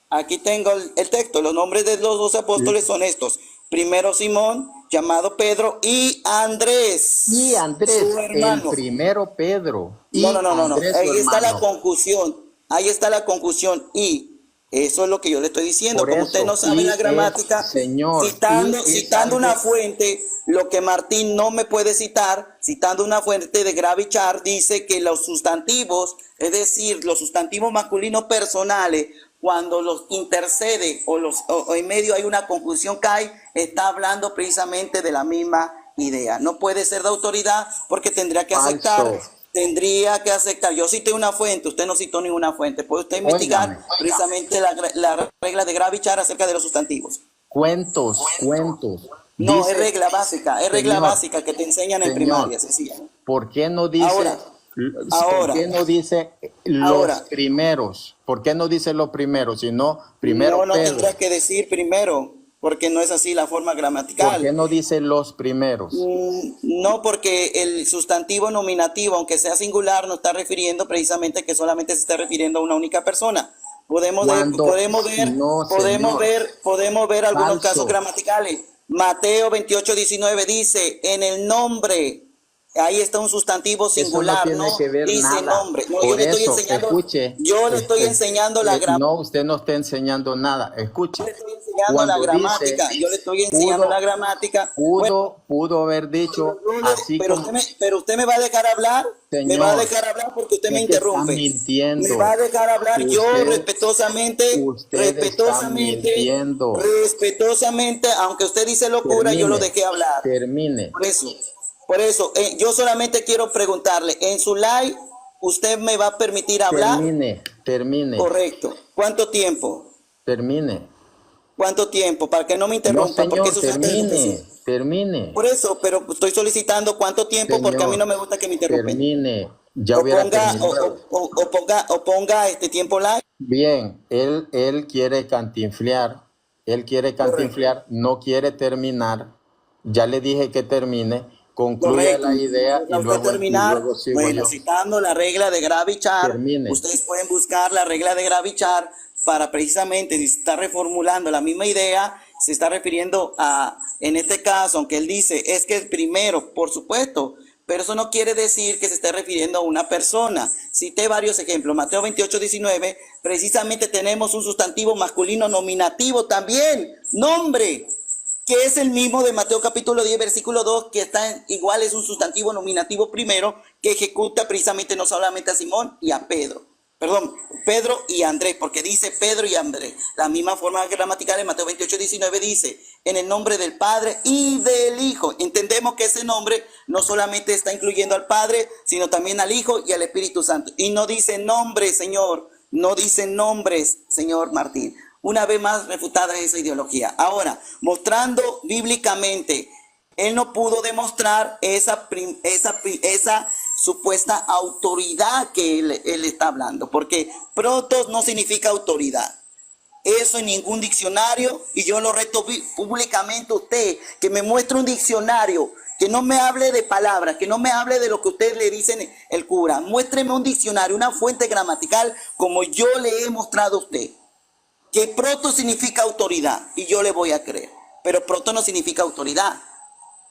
Aquí tengo el texto. Los nombres de los 12 apóstoles son estos. Primero Simón, llamado Pedro, y Andrés, Y Andrés, su el hermano. primero Pedro. Y No. Andrés, su Ahí está la hermano. conjunción. Ahí está la conjunción. Y eso es lo que yo le estoy diciendo. Por Como eso, usted no sabe y la es, gramática, señor, citando, y es citando una algo- fuente, lo que Martín no me puede citar, citando una fuente de Gravichar, dice que los sustantivos, es decir, los sustantivos masculinos personales, cuando los intercede o en medio hay una conjunción kai, está hablando precisamente de la misma idea. No puede ser de autoridad porque tendría que aceptar. Falso. Tendría que aceptar. Yo cité una fuente, usted no citó ninguna fuente. ¿Puede usted investigar Óigame. precisamente la regla de Gravichar acerca de los sustantivos? Cuentos. No, Dice, es regla básica, es regla señor, básica que te enseñan en señor, primaria, sencilla. ¿por qué no dice, Ahora, ¿por qué no dice los ahora. primeros? ¿Por qué no dice los primeros? Sino primero No Pedro. tendrás que decir primero, porque no es así la forma ¿Por qué gramatical. no dice los primeros? No, porque el sustantivo nominativo, aunque sea singular, no está refiriendo precisamente que solamente se está refiriendo a una única persona. Podemos Cuando no, señor. ver algunos Falso. casos gramaticales. Mateo 28:19 dice, en el nombre, ahí está un sustantivo Eso no singular, tiene ¿no? que ver Dice nada. nombre. No, Por yo le estoy eso, enseñando, escuche. yo le estoy enseñando la gramática. No, usted no está enseñando nada. Escuche. Yo le estoy enseñando Cuando la gramática. dice, Yo le estoy enseñando pudo- la gramática. Bueno, Pudo haber dicho así pero como... usted me va a dejar hablar. Me Señor, va a dejar hablar porque usted me es que está interrumpe. mintiendo. Me va a dejar hablar. Yo Usted está mintiendo. respetuosamente, aunque usted dice locura, yo lo dejé hablar. Termine. Por eso, yo solamente quiero preguntarle, en su live, ¿usted me va a permitir hablar? Termine. Correcto. ¿Cuánto tiempo? Termine. ¿Cuánto tiempo? Para que no me No, interrumpa, porque señor, eso es termine. Por eso, pero estoy solicitando cuánto tiempo, porque a mí no me gusta que me interrumpen. Termine. Ya hubiera terminado. O ponga este tiempo live. Bien, él quiere cantinflear. No quiere terminar. Ya le dije que termine. Concluya Correcto. la idea y Para usted terminar, luego sigo bueno, yo. citando la regla de Gravichar, Termine. ustedes pueden buscar la regla de Gravichar para precisamente, si se está reformulando la misma idea, se está refiriendo a, en este caso, aunque él dice, es que el primero, por supuesto, pero eso no quiere decir que se esté refiriendo a una persona. Cité varios ejemplos. Mateo 28:19, precisamente tenemos un sustantivo masculino nominativo también, nombre, que es el mismo de Mateo capítulo 10, versículo 2, que está igual, es un sustantivo nominativo primero, que ejecuta precisamente no solamente a Simón y a Pedro. Perdón, Pedro y Andrés, porque dice Pedro y Andrés. La misma forma gramatical en Mateo 28:19 dice, en el nombre del Padre y del Hijo. Entendemos que ese nombre no solamente está incluyendo al Padre, sino también al Hijo y al Espíritu Santo. Y no dice nombres, Señor, no dice nombres, señor Martín. Una vez más refutada esa ideología. Ahora, mostrando bíblicamente, él no pudo demostrar esa supuesta autoridad que él está hablando, porque protos no significa autoridad. eso en ningún diccionario, y yo lo reto públicamente a usted, que me muestre un diccionario, que no me hable de palabras, que no me hable de lo que usted le dice el cura. Muéstreme un diccionario, una fuente gramatical, como yo le he mostrado a usted. Que proto significa autoridad, y yo le voy a creer. Pero proto no significa autoridad.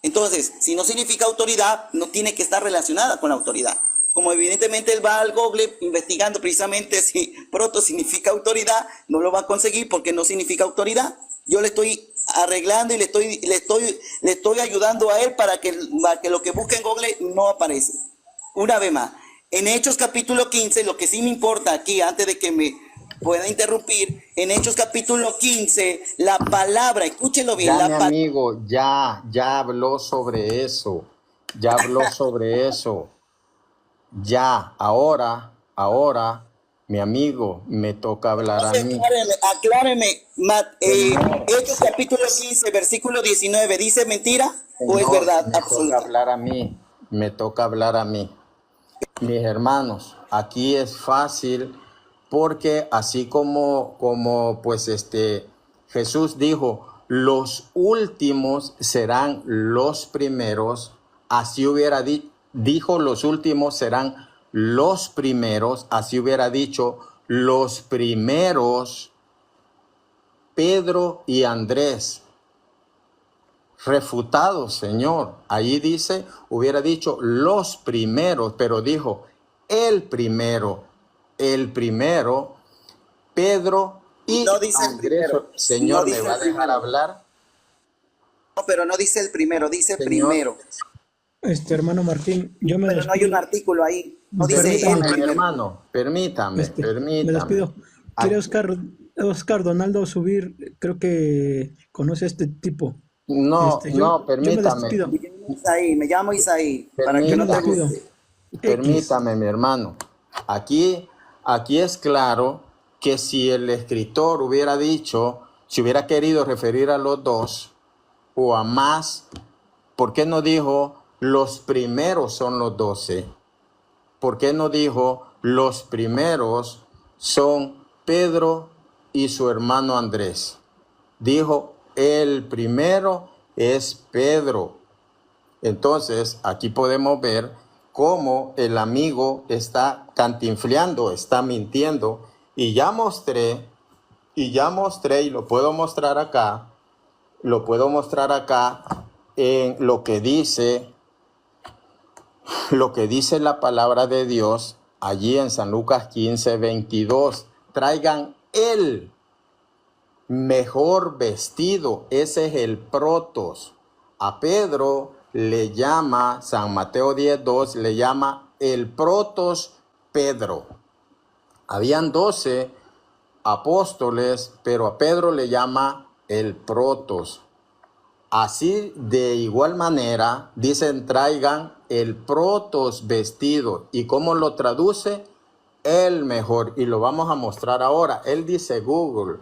Entonces, si no significa autoridad, no tiene que estar relacionada con la autoridad. Como evidentemente él va al Google investigando precisamente si proto significa autoridad, no lo va a conseguir porque no significa autoridad. Yo le estoy arreglando y le estoy ayudando a él para que lo que busque en Google no aparece. Una vez más, en Hechos capítulo 15, lo que sí me importa aquí, antes de que me pueda interrumpir, en Hechos capítulo 15, la palabra, escúchenlo bien, Ya, mi amigo, ya habló sobre eso. Ya habló sobre eso. Ya, ahora, mi amigo, me toca hablar a mí. Acláreme, Hechos capítulo 15, versículo 19, ¿dice mentira o es verdad absoluta? Me toca hablar a mí. Mis hermanos, aquí es fácil porque así como pues Jesús dijo, los últimos serán los primeros, así hubiera dijo los últimos serán los primeros, así hubiera dicho los primeros Pedro y Andrés. Refutados, Señor. Allí dice, hubiera dicho los primeros, pero dijo el primero, Pedro y no dice Andrés. el primero. Señor, No ¿me va a dejar hablar? No, pero no dice el primero, dice Señor, primero. Hermano Martín, yo me Pero no hay despido. un artículo ahí. No dice Permítame, el mi primero. hermano, permítame. Me despido. ¿Quiere Oscar Donaldo subir? Creo que conoce a este tipo. No, Yo me permítame. despido. Me llamo Isaí, para que Yo no me te despido. guste. Permítame, mi hermano. Aquí es claro que si el escritor hubiera dicho, si hubiera querido referir a los dos o a más, ¿por qué no dijo los primeros son los 12? ¿Por qué no dijo los primeros son Pedro y su hermano Andrés? Dijo el primero es Pedro. Entonces, aquí podemos ver cómo el amigo está cantinfleando, está mintiendo. Y ya mostré, y lo puedo mostrar acá, en lo que dice la palabra de Dios, allí en San Lucas 15, 22. Traigan el mejor vestido, ese es el protos. A Pedro le llama, San Mateo 10:2, le llama el protos Pedro. Habían 12 apóstoles, pero a Pedro le llama el protos. Así, de igual manera, dicen traigan el protos vestido. ¿Y cómo lo traduce? El mejor. Y lo vamos a mostrar ahora. Él dice Google.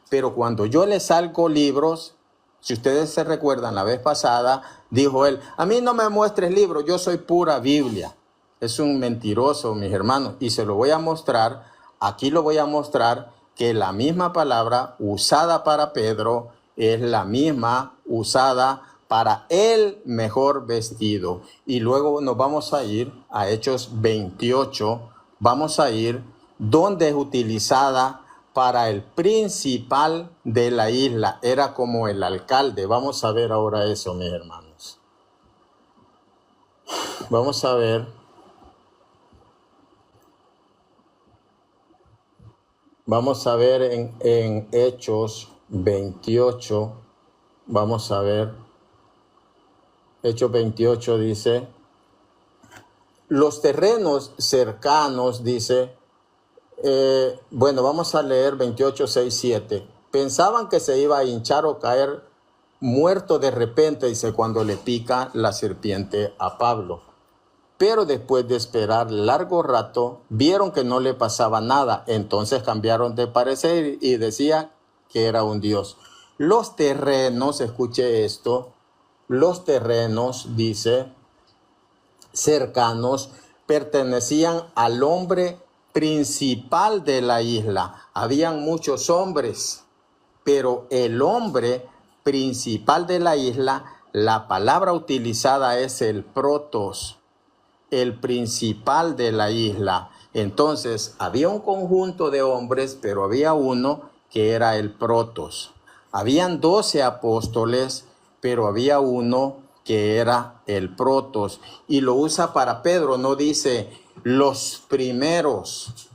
Pero cuando yo le salgo libros, si ustedes se recuerdan la vez pasada, dijo él, a mí no me muestres libros, yo soy pura Biblia. Es un mentiroso, mis hermanos. Y se lo voy a mostrar, aquí lo voy a mostrar, que la misma palabra usada para Pedro es la misma usada para el mejor vestido. Y luego nos vamos a ir a Hechos 28, vamos a ir donde es utilizada para el principal de la isla, era como el alcalde. Vamos a ver ahora eso, mis hermanos. Vamos a ver. Vamos a ver en Hechos 28, vamos a ver. Hechos 28 dice, los terrenos cercanos, dice, bueno, vamos a leer 28, 6, 7. Pensaban que se iba a hinchar o caer muerto de repente, dice, cuando le pica la serpiente a Pablo. Pero después de esperar largo rato, vieron que no le pasaba nada. Entonces cambiaron de parecer y decía que era un dios. Los terrenos, escuche esto, los terrenos, dice, cercanos, pertenecían al hombre principal de la isla. Habían muchos hombres, pero el hombre principal de la isla, la palabra utilizada es el protos, el principal de la isla. Entonces, había un conjunto de hombres, pero había uno que era el protos. Habían 12 apóstoles, pero había uno que era el protos. Y lo usa para Pedro, no dice los primeros.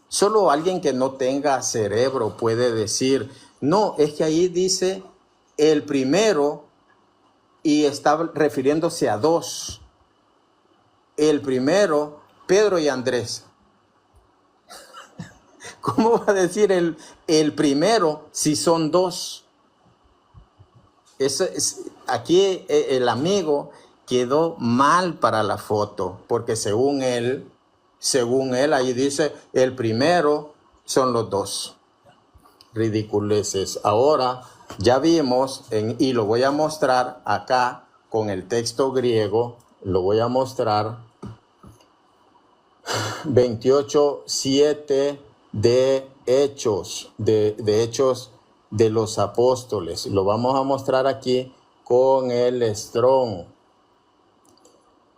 Solo alguien que no tenga cerebro puede decir, no, es que ahí dice el primero y está refiriéndose a dos. El primero, Pedro y Andrés. ¿Cómo va a decir el primero si son dos? Aquí el amigo quedó mal para la foto, porque según él, ahí dice el primero son los dos. Ridiculeces. Ahora ya vimos, y lo voy a mostrar acá con el texto griego, lo voy a mostrar 28:7 de Hechos, de Hechos de los Apóstoles. Lo vamos a mostrar aquí con el Strong.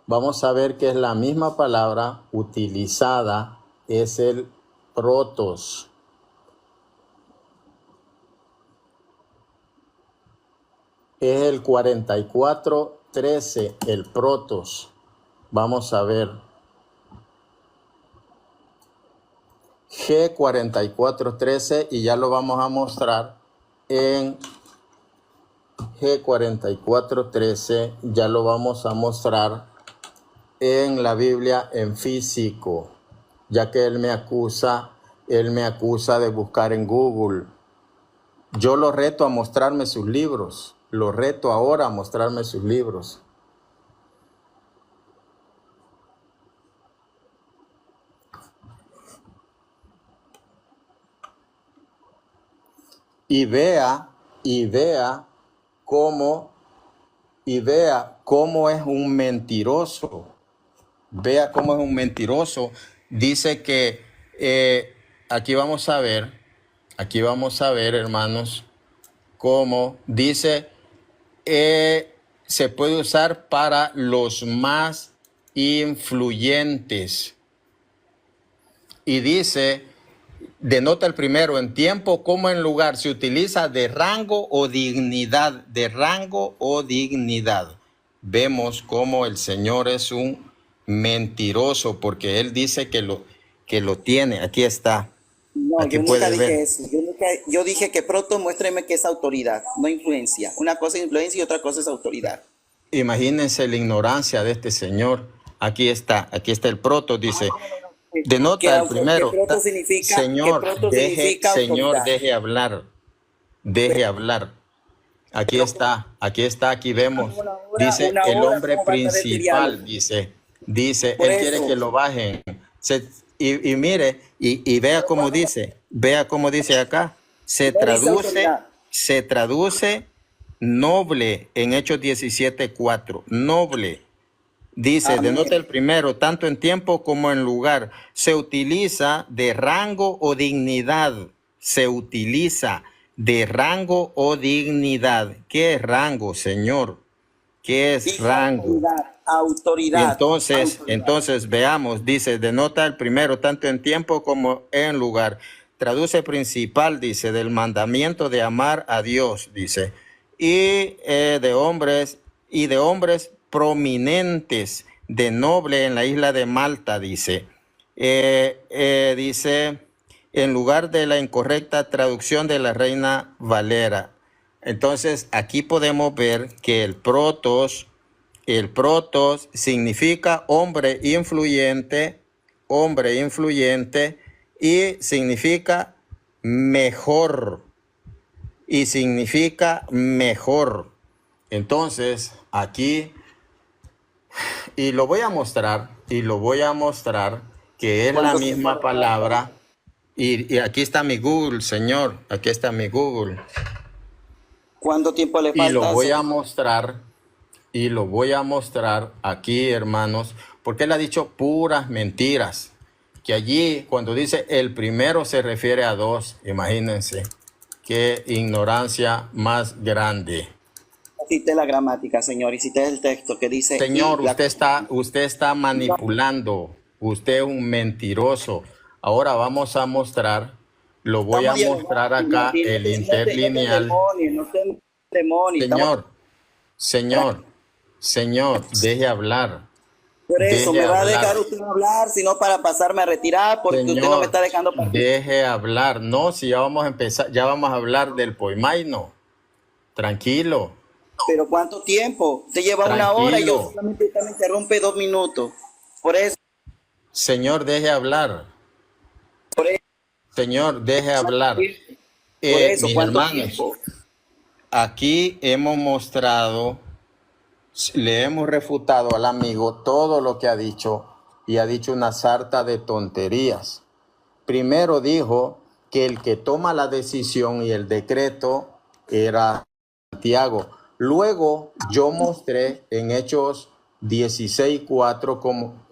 Vamos a ver que es la misma palabra utilizada, es el protos. Es el 44:13, el protos. Vamos a ver. G44:13 y ya lo vamos a mostrar en G44:13, ya lo vamos a mostrar en la Biblia en físico, ya que él me acusa de buscar en Google. Yo lo reto a mostrarme sus libros, lo reto ahora a mostrarme sus libros. Y vea cómo es un mentiroso. Vea cómo es un mentiroso. Dice que aquí vamos a ver, hermanos, cómo dice se puede usar para los más influyentes. Y dice, denota el primero, en tiempo como en lugar, se utiliza de rango o dignidad, Vemos cómo el Señor es un mentiroso, porque Él dice que lo tiene. Aquí está. No, Aquí yo nunca puede ver. dije eso. Yo dije que proto, muéstreme que es autoridad, no influencia. Una cosa es influencia y otra cosa es autoridad. Imagínense la ignorancia de este señor. Aquí está el proto, dice. Que Denota el primero. proto significa, Señor, que proto significa autoridad. Deje hablar. Aquí está, aquí vemos. Dice el hombre principal, dice, él quiere que lo bajen. Y mire, y vea cómo dice acá. Se traduce noble en Hechos 17:4. Noble. Dice, denota el primero, tanto en tiempo como en lugar. Se utiliza de rango o dignidad. ¿Qué es rango, Señor? ¿Qué es rango? Autoridad. Entonces veamos, dice, denota el primero, tanto en tiempo como en lugar. Traduce principal, dice, del mandamiento de amar a Dios, dice. Y de hombres prominentes, de noble en la isla de Malta, dice. Dice, en lugar de la incorrecta traducción de la Reina Valera. Entonces, aquí podemos ver que el protos significa hombre influyente, y significa mejor. Entonces, aquí, y lo voy a mostrar que es la misma palabra. Y aquí está mi Google, Señor. Aquí está mi Google. ¿Cuánto tiempo le falta? Y lo voy a mostrar aquí, hermanos, porque él ha dicho puras mentiras. que allí cuando dice el primero se refiere a dos. Imagínense qué ignorancia más grande. Cité la gramática, señor, y cité el texto que dice... Señor, y la- usted está manipulando. Usted es un mentiroso. Ahora vamos a mostrar, lo voy a Estamos mostrar dialogando, acá, Martín, el no te interlineal. demonios, no te demonios. Señor, deje hablar. Por eso, Deje me va a hablar. dejar usted hablar, sino para pasarme a retirar, porque usted no me Señor, está dejando participar. deje hablar. No, si ya vamos a empezar, ya vamos a hablar del poimaino. Tranquilo, Pero ¿cuánto tiempo? Usted lleva 1 hora y yo tranquilo. solamente usted me interrumpe 2 minutos. Por eso, Señor, deje hablar. por eso, Señor, deje hablar. Mis ¿cuánto hermanos, tiempo? aquí hemos mostrado, le hemos refutado al amigo todo lo que ha dicho y ha dicho una sarta de tonterías. Primero dijo que el que toma la decisión y el decreto era Santiago. Luego yo mostré en Hechos 16:4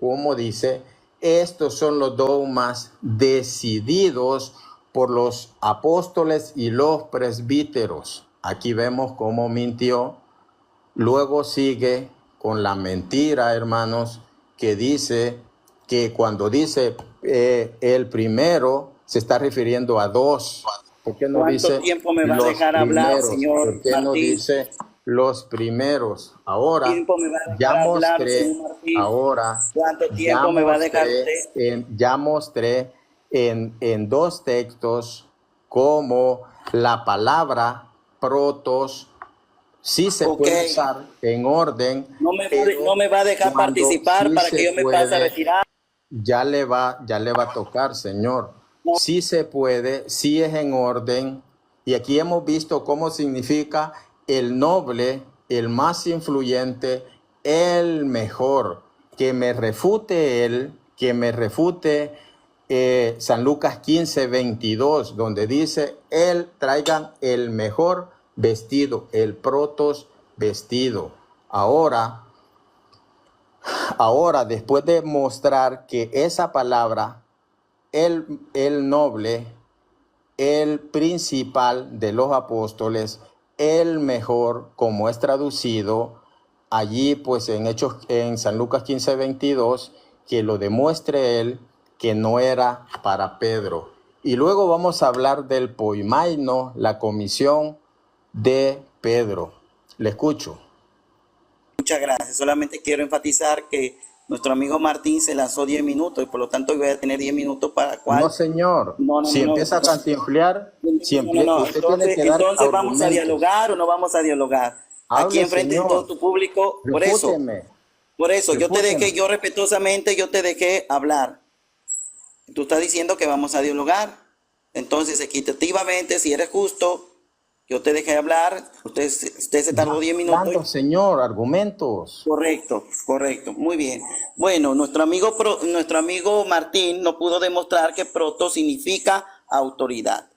como dice, estos son los dogmas decididos por los apóstoles y los presbíteros. Aquí vemos cómo mintió. Luego sigue con la mentira, hermanos, que dice que cuando dice el primero se está refiriendo a dos. ¿Por qué no ¿Cuánto dice tiempo me va a los dejar hablar, primeros? señor ¿Por qué no Martín? dice los primeros? Ahora ¿Cuánto tiempo me va a ya dejar hablar, mostré, señor Martín? ahora ¿Cuánto ya tiempo me va a dejar mostré, usted? ya mostré en dos textos cómo la palabra protos sí se Ok. puede usar en orden, pero No me va a dejar cuando participar sí para se que yo me pase a puede, retirar. ya le va a tocar, Señor. No. Sí se puede, sí es en orden. Y aquí hemos visto cómo significa el noble, el más influyente, el mejor. Que me refute él, que me refute San Lucas 15:22, donde dice, él traigan el mejor vestido, el protos vestido. Ahora, después de mostrar que esa palabra, el noble, el principal de los apóstoles, el mejor, como es traducido allí, pues en Hechos, en San Lucas 15:22, que lo demuestre él que no era para Pedro. Y luego vamos a hablar del poimaino, la comisión de Pedro. Le escucho. Muchas gracias. Solamente quiero enfatizar que nuestro amigo Martín se lanzó 10 minutos y por lo tanto yo voy a tener 10 minutos para cual. No, señor. Si empieza a cantinflear, usted tiene que dar Entonces vamos a argumentos. dialogar o no vamos a dialogar. Aquí Hable, enfrente de señor. todo tu público. Refúteme. Por eso, yo te Refúteme. dejé, yo respetuosamente, yo te dejé hablar. Tú estás diciendo que vamos a dialogar. Entonces, equitativamente, si eres justo, yo te dejé hablar. Usted se tardó 10 minutos. Hablando, señor, argumentos. Correcto, correcto, muy bien. Bueno, nuestro amigo Martín no pudo demostrar que proto significa autoridad.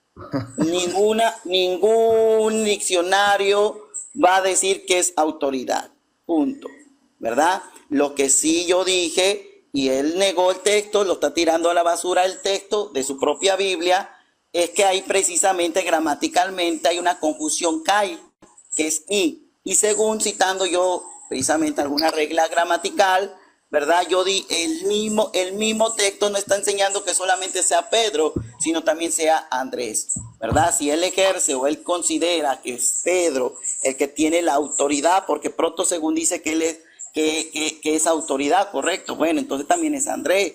Ningún diccionario va a decir que es autoridad. Punto. ¿Verdad? Lo que sí yo dije, y él negó el texto, lo está tirando a la basura el texto de su propia Biblia, es que ahí precisamente gramaticalmente hay una confusión CAI, que es I. Y según citando yo precisamente alguna regla gramatical, ¿verdad? Yo di el mismo texto no está enseñando que solamente sea Pedro, sino también sea Andrés, ¿verdad? Si él ejerce o él considera que es Pedro el que tiene la autoridad, porque pronto según dice que él es, que es autoridad, correcto, bueno, entonces también es Andrés.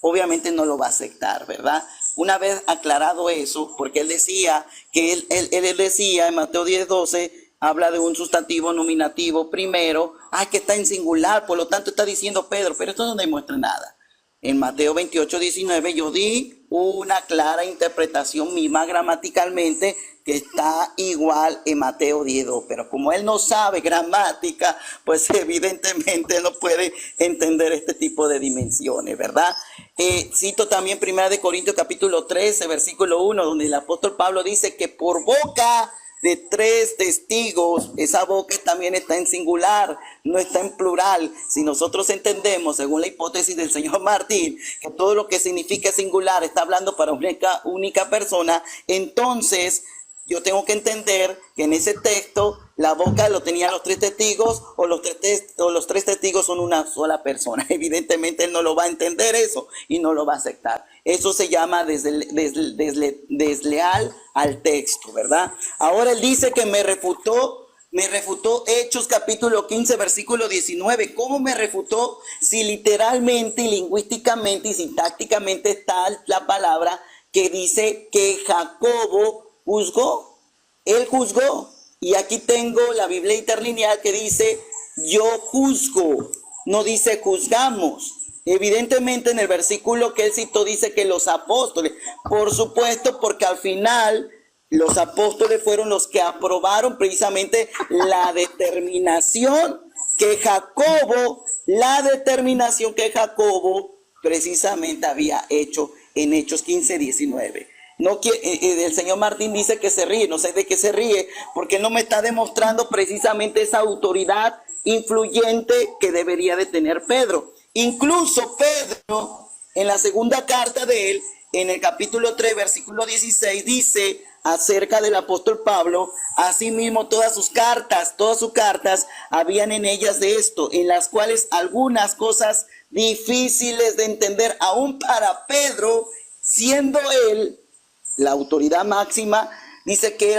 Obviamente no lo va a aceptar, ¿verdad? Una vez aclarado eso, porque él decía que él decía en Mateo 10:12, habla de un sustantivo nominativo primero, que está en singular, por lo tanto está diciendo Pedro, pero esto no demuestra nada. En Mateo 28:19 yo di una clara interpretación misma gramaticalmente que está igual en Mateo 10:2, pero como él no sabe gramática, pues evidentemente no puede entender este tipo de dimensiones, ¿verdad? Cito también 1 Corintios capítulo 13, versículo 1, donde el apóstol Pablo dice que por boca de 3 testigos, esa boca también está en singular, no está en plural. Si nosotros entendemos, según la hipótesis del señor Martín, que todo lo que significa singular está hablando para una única persona, entonces yo tengo que entender que en ese texto la boca lo tenían los 3 testigos o los tres testigos son una sola persona. Evidentemente él no lo va a entender eso y no lo va a aceptar. Eso se llama desleal al texto, ¿verdad? Ahora él dice que me refutó Hechos capítulo 15, versículo 19. ¿Cómo me refutó? Si literalmente y lingüísticamente y sintácticamente está la palabra que dice que Jacobo juzgó. Él juzgó. Y aquí tengo la Biblia interlineal que dice yo juzgo, no dice juzgamos. Evidentemente en el versículo que él citó dice que los apóstoles, por supuesto, porque al final los apóstoles fueron los que aprobaron precisamente la determinación que Jacobo precisamente había hecho en Hechos 15, 19. No, el señor Martín dice que se ríe, no sé de qué se ríe, porque no me está demostrando precisamente esa autoridad influyente que debería de tener Pedro. Incluso Pedro, en la segunda carta de él, en el capítulo 3, versículo 16, dice acerca del apóstol Pablo, asimismo todas sus cartas habían en ellas de esto, en las cuales algunas cosas difíciles de entender, aún para Pedro, siendo él la autoridad máxima, dice que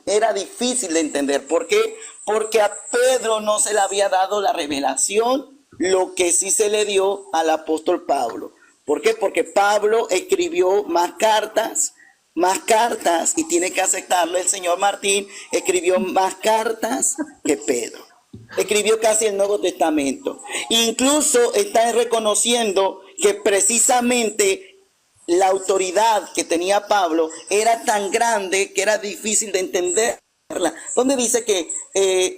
era difícil de entender. ¿Por qué? Porque a Pedro no se le había dado la revelación, lo que sí se le dio al apóstol Pablo. ¿Por qué? Porque Pablo escribió más cartas, y tiene que aceptarlo el señor Martín, escribió más cartas que Pedro. Escribió casi el Nuevo Testamento. Incluso está reconociendo que precisamente la autoridad que tenía Pablo era tan grande que era difícil de entenderla. ¿Dónde dice que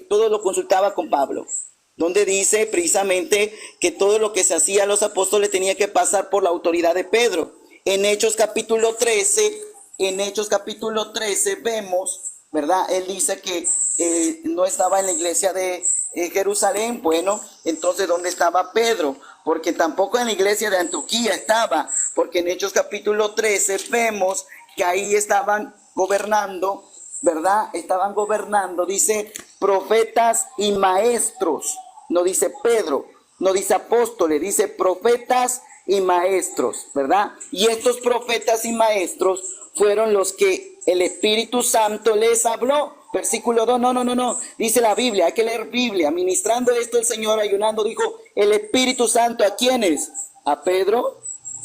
todo lo consultaba con Pablo? ¿Dónde dice precisamente que todo lo que se hacía a los apóstoles tenía que pasar por la autoridad de Pedro? En Hechos capítulo 13 vemos, ¿verdad? Él dice que no estaba en la iglesia de Jerusalén. Bueno, entonces ¿dónde estaba Pedro? Porque tampoco en la iglesia de Antioquía estaba, porque en Hechos capítulo 13 vemos que ahí estaban gobernando, ¿verdad? Estaban gobernando, dice, profetas y maestros. No dice Pedro, no dice apóstoles, dice profetas y maestros, ¿verdad? Y estos profetas y maestros fueron los que el Espíritu Santo les habló. Versículo 2, no, dice la Biblia, hay que leer Biblia. Ministrando esto el Señor, ayunando, dijo, el Espíritu Santo, ¿a quiénes? ¿A Pedro?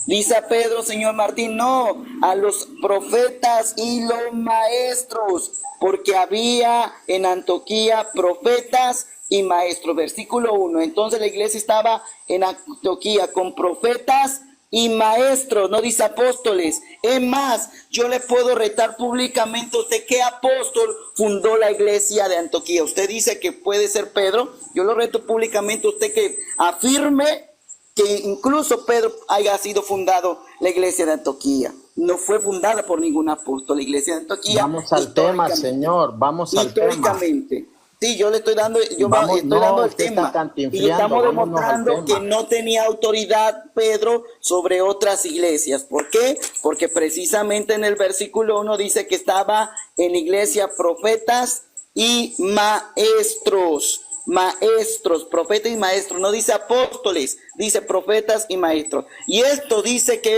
Dice a Pedro, señor Martín, no, a los profetas y los maestros, porque había en Antioquía profetas y maestros. Versículo 1, entonces la iglesia estaba en Antioquía con profetas y maestros, no dice apóstoles. Es más, yo le puedo retar públicamente a usted qué apóstol fundó la iglesia de Antioquía. Usted dice que puede ser Pedro. Yo lo reto públicamente a usted que afirme que incluso Pedro haya sido fundado la iglesia de Antioquía. No fue fundada por ningún apóstol la iglesia de Antioquía. Vamos al tema, señor, vamos al tema. Históricamente. Sí, yo le estoy dando, estoy dando el tema. Y estamos demostrando que no tenía autoridad Pedro sobre otras iglesias. ¿Por qué? Porque precisamente en el versículo 1 dice que estaba en iglesia profetas y maestros. Maestros, profetas y maestros. No dice apóstoles, dice profetas y maestros. Y esto dice que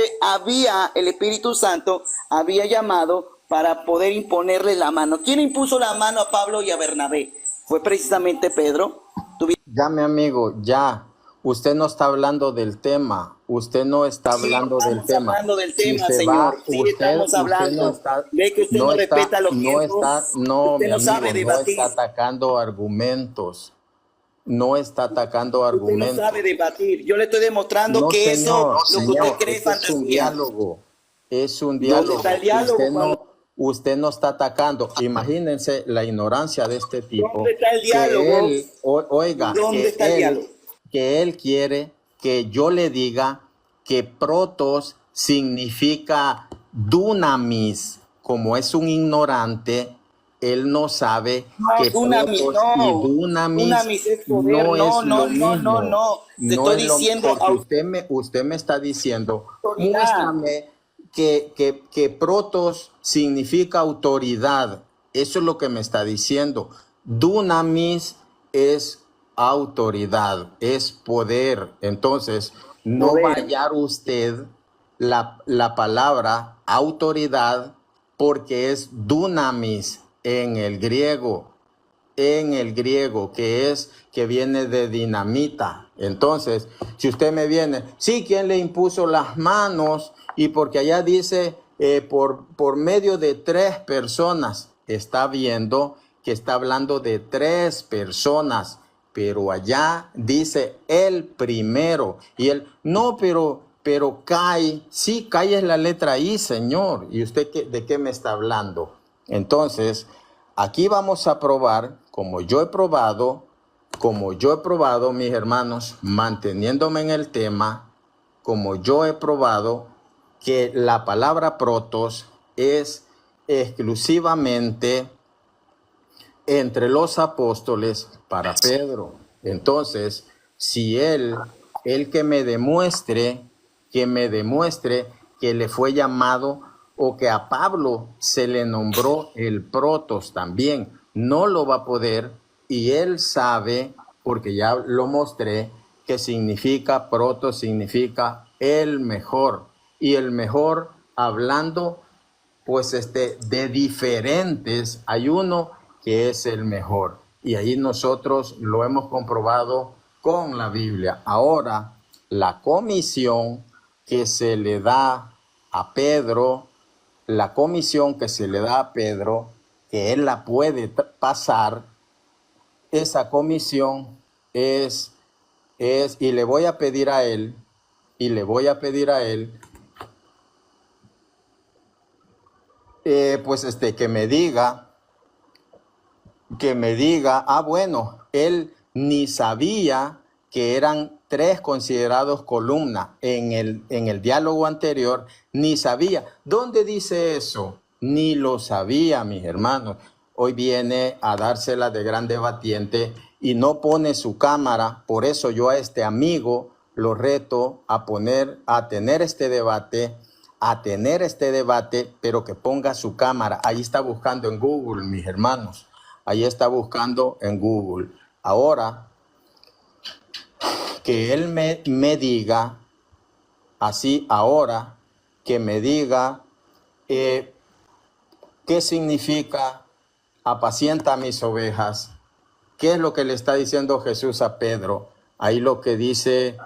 el Espíritu Santo había llamado para poder imponerle la mano. ¿Quién impuso la mano a Pablo y a Bernabé? Fue precisamente Pedro. Ya, mi amigo, ya. Usted no está hablando del tema. Usted no está hablando del tema. Hablando del tema, señor. Estamos hablando. Ve que usted no respeta los tiempos. Usted no sabe debatir. No está atacando argumentos. No está atacando argumentos. Usted no sabe debatir. Yo le estoy demostrando que señor, eso, lo que usted cree, es fantasía. Es un diálogo. Es un diálogo. ¿Dónde está el diálogo? Usted no está atacando. Imagínense la ignorancia de este tipo. ¿Dónde está el diálogo? ¿Dónde está el diálogo? Que él quiere que yo le diga que protos significa dunamis. Como es un ignorante, él no sabe No, que dunamis, protos y no. dunamis Dunamis es poder. no No, es no, lo no, no, mismo. no. Te No estoy es lo diciendo porque usted me está diciendo, autoridad. muéstrame que protos significa autoridad. Eso es lo que me está diciendo. Dunamis es autoridad, es poder. Entonces, no va a Poder. hallar usted la palabra autoridad porque es dunamis en el griego, que viene de dinamita. Entonces, si usted me viene, sí, ¿quién le impuso las manos? Y porque allá dice, por medio de 3 personas, está viendo que está hablando de 3 personas, pero allá dice el primero. Y él, no, pero Kai, sí, Kai es la letra I, señor. ¿Y usted de qué me está hablando? Entonces, aquí vamos a probar, como yo he probado, mis hermanos, manteniéndome en el tema, como yo he probado que la palabra protos es exclusivamente entre los apóstoles para Pedro. Entonces, si él que me demuestre que le fue llamado o que a Pablo se le nombró el protos también, no lo va a poder y él sabe, porque ya lo mostré, que significa protos, significa el mejor. Y el mejor hablando pues de diferentes, hay uno que es el mejor. Y ahí nosotros lo hemos comprobado con la Biblia. Ahora, la comisión que se le da a Pedro, que él la puede pasar, esa comisión y le voy a pedir a él, pues que me diga, bueno, él ni sabía que eran 3 considerados columna en el diálogo anterior, ni sabía. ¿Dónde dice eso? Ni lo sabía, mis hermanos. Hoy viene a dársela de gran debatiente y no pone su cámara. Por eso yo a este amigo lo reto a tener este debate, pero que ponga su cámara. Ahí está buscando en Google, mis hermanos. Ahí está buscando en Google. Ahora, que él me diga, que me diga qué significa apacienta mis ovejas. ¿Qué es lo que le está diciendo Jesús a Pedro? Ahí lo que dice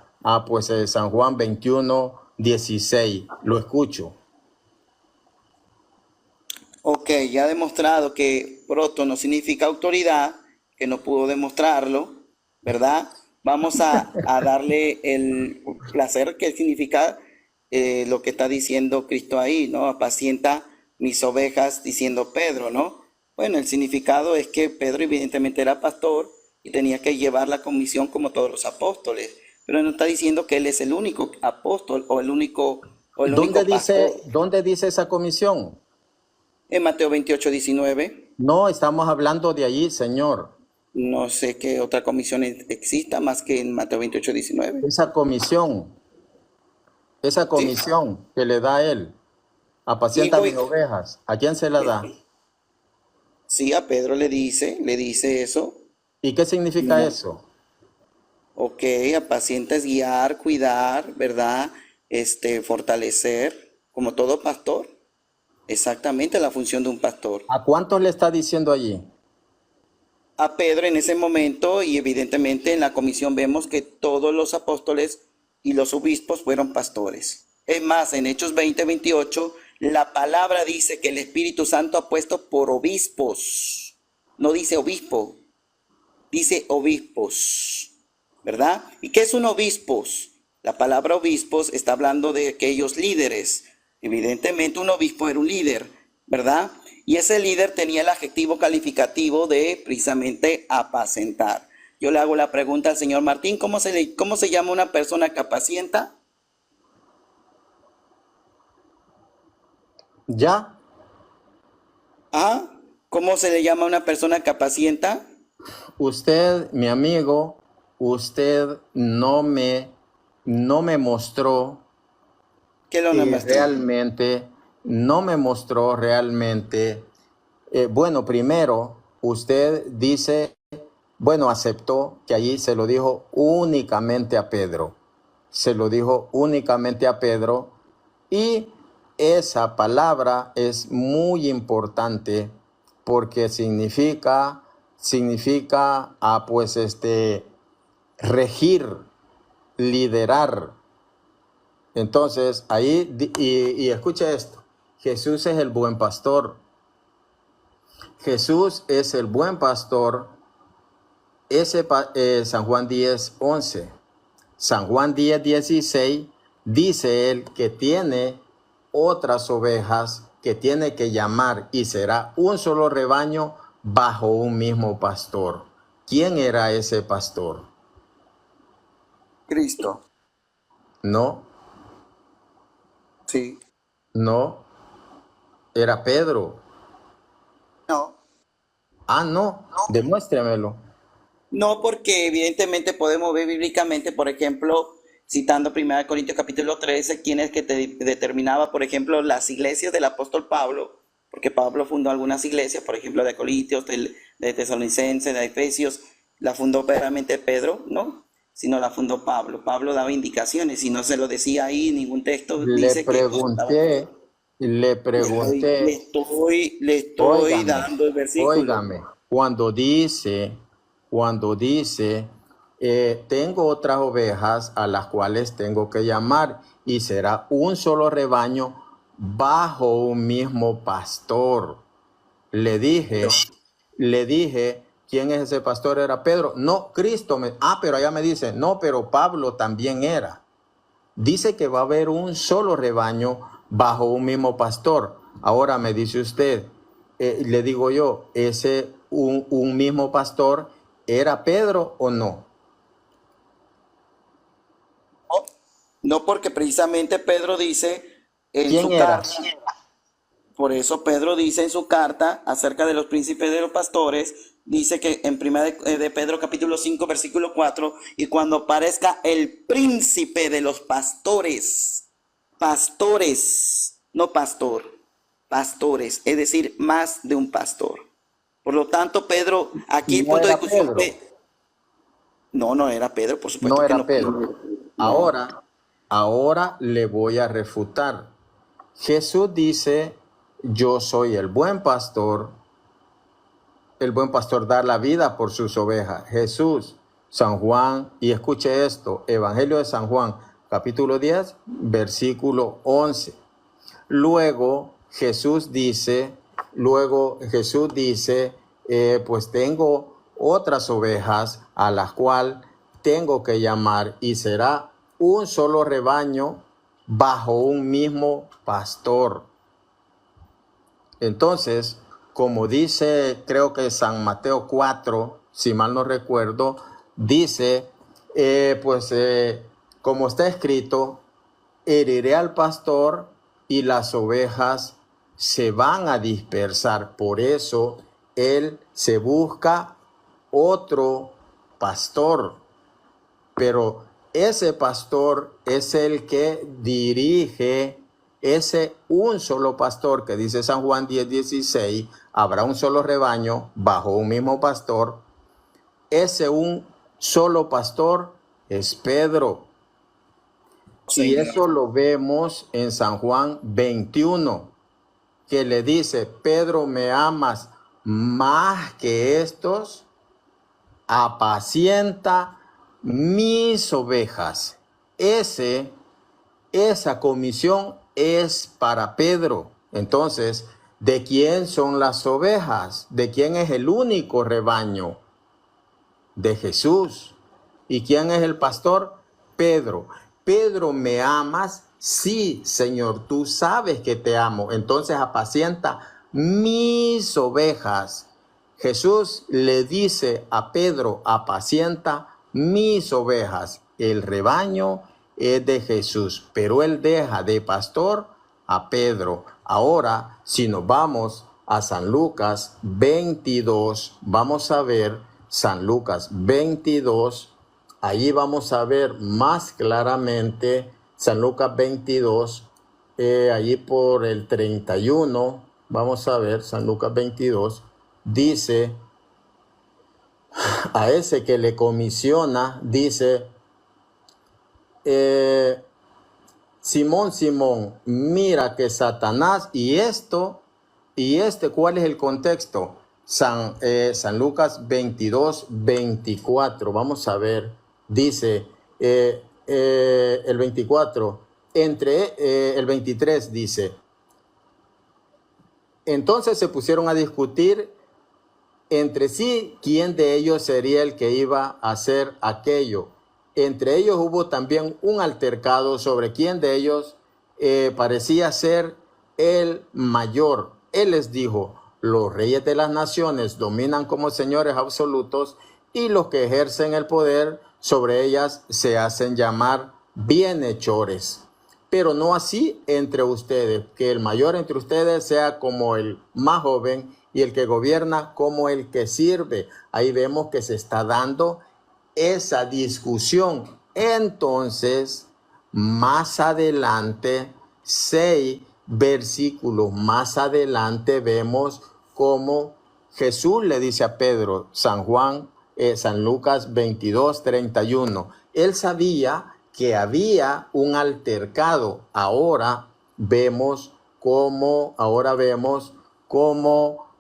San Juan 21:16. Lo escucho. Ok, ya ha demostrado que proto no significa autoridad, que no pudo demostrarlo, ¿verdad? Vamos a darle el placer que significa lo que está diciendo Cristo ahí, ¿no? Apacienta mis ovejas, diciendo Pedro, ¿no? Bueno, el significado es que Pedro evidentemente era pastor y tenía que llevar la comisión como todos los apóstoles, pero no está diciendo que él es el único apóstol o el único pastor. ¿Dónde dice esa comisión? En Mateo 28:19. No, estamos hablando de allí, Señor. No sé qué otra comisión exista más que en Mateo 28:19. Esa comisión Sí, que le da a él, apacienta hijo, mis ovejas, ¿a quién se la da? sí, a Pedro le dice eso. ¿Y qué significa No. eso? Ok, apacienta es guiar, cuidar, ¿verdad? Fortalecer, como todo pastor. Exactamente la función de un pastor. ¿A cuántos le está diciendo allí? A Pedro en ese momento, y evidentemente en la comisión vemos que todos los apóstoles y los obispos fueron pastores. Es más, en Hechos 20:28, la palabra dice que el Espíritu Santo ha puesto por obispos. No dice obispo, dice obispos, ¿verdad? ¿Y qué es un obispos? La palabra obispos está hablando de aquellos líderes. Evidentemente un obispo era un líder, ¿verdad? Y ese líder tenía el adjetivo calificativo de precisamente apacentar. Yo le hago la pregunta al señor Martín, ¿cómo se llama una persona que apacienta? ¿Ya? ¿Ah? ¿Cómo se le llama a una persona que apacienta? Usted, mi amigo, usted no me mostró ¿Qué lo y nombraste? realmente, no me mostró realmente. Bueno, primero, usted dice, bueno, aceptó que allí se lo dijo únicamente a Pedro. Se lo dijo únicamente a Pedro. Y esa palabra es muy importante porque significa, pues, regir, liderar. Entonces, ahí, y escucha esto, Jesús es el buen pastor. Jesús es el buen pastor. San Juan 10:11. San Juan 10:16 dice él que tiene otras ovejas que tiene que llamar y será un solo rebaño bajo un mismo pastor. ¿Quién era ese pastor? Cristo. No, Sí. no, era Pedro. No. Ah, no, demuéstremelo. No, porque evidentemente podemos ver bíblicamente, por ejemplo, citando 1 Corintios capítulo 13, quién es que determinaba, por ejemplo, las iglesias del apóstol Pablo, porque Pablo fundó algunas iglesias, por ejemplo, de Corintios, de Tesalonicenses, de Efesios, la fundó verdaderamente Pedro, ¿no? Sino la fundó Pablo. Pablo daba indicaciones, y no se lo decía ahí, ningún texto Le dice que estaba pregunté, le pregunté, le estoy óigame, dando el versículo. óigame, cuando dice, tengo otras ovejas a las cuales tengo que llamar y será un solo rebaño bajo un mismo pastor. Le dije, ¿quién es ese pastor? Era Pedro. No, Cristo. Pero allá me dice, no, pero Pablo también era. Dice que va a haber un solo rebaño bajo un mismo pastor. Ahora me dice usted, le digo yo, ¿ese un mismo pastor era Pedro o no? No, porque precisamente Pedro dice en ¿Quién su era? carta, por eso Pedro dice en su carta acerca de los príncipes de los pastores, dice que en 1 de Pedro capítulo 5 versículo 4, y cuando aparezca el príncipe de los pastores, pastores, no pastor, pastores, es decir, más de un pastor. Por lo tanto, Pedro, aquí el No punto de era discusión Pedro. no era Pedro, por supuesto No que era no. Pedro. No. Ahora le voy a refutar. Jesús dice, yo soy el buen pastor da la vida por sus ovejas. Jesús, San Juan, y escuche esto, Evangelio de San Juan, capítulo 10, versículo 11. Luego Jesús dice, pues tengo otras ovejas a las cuales tengo que llamar y será un solo rebaño bajo un mismo pastor. Entonces, como dice, creo que San Mateo 4, si mal no recuerdo, dice, como está escrito, heriré al pastor y las ovejas se van a dispersar. Por eso él se busca otro pastor. Pero ese pastor es el que dirige ese un solo pastor que dice San Juan 10:16, habrá un solo rebaño bajo un mismo pastor. Ese un solo pastor es Pedro. Y eso lo vemos en San Juan 21, que le dice, Pedro, ¿me amas más que estos? Apacienta mis ovejas. Esa comisión es para Pedro. Entonces, ¿de quién son las ovejas? ¿De quién es el único rebaño? De Jesús. ¿Y quién es el pastor? Pedro. Pedro, ¿me amas? Sí, Señor, tú sabes que te amo. Entonces apacienta mis ovejas. Jesús le dice a Pedro, apacienta mis ovejas. El rebaño es de Jesús, pero él deja de pastor a Pedro. Ahora, si nos vamos a San Lucas 22. Vamos a ver San Lucas 22. Allí vamos a ver más claramente San Lucas 22. Allí por el 31. Vamos a ver San Lucas 22. Dice, a ese que le comisiona, dice, Simón, Simón, mira que Satanás, ¿cuál es el contexto? San Lucas 22, 24, vamos a ver, dice, el 24, el 23 dice, entonces se pusieron a discutir entre sí quién de ellos sería el que iba a hacer aquello. Entre ellos hubo también un altercado sobre quién de ellos parecía ser el mayor. Él les dijo, los reyes de las naciones dominan como señores absolutos y los que ejercen el poder sobre ellas se hacen llamar bienhechores. Pero no así entre ustedes, que el mayor entre ustedes sea como el más joven y el que gobierna como el que sirve. Ahí vemos que se está dando esa discusión. Entonces, más adelante, 6 versículos más adelante, vemos cómo Jesús le dice a Pedro, San Lucas 22, 31. Él sabía que había un altercado. Ahora vemos cómo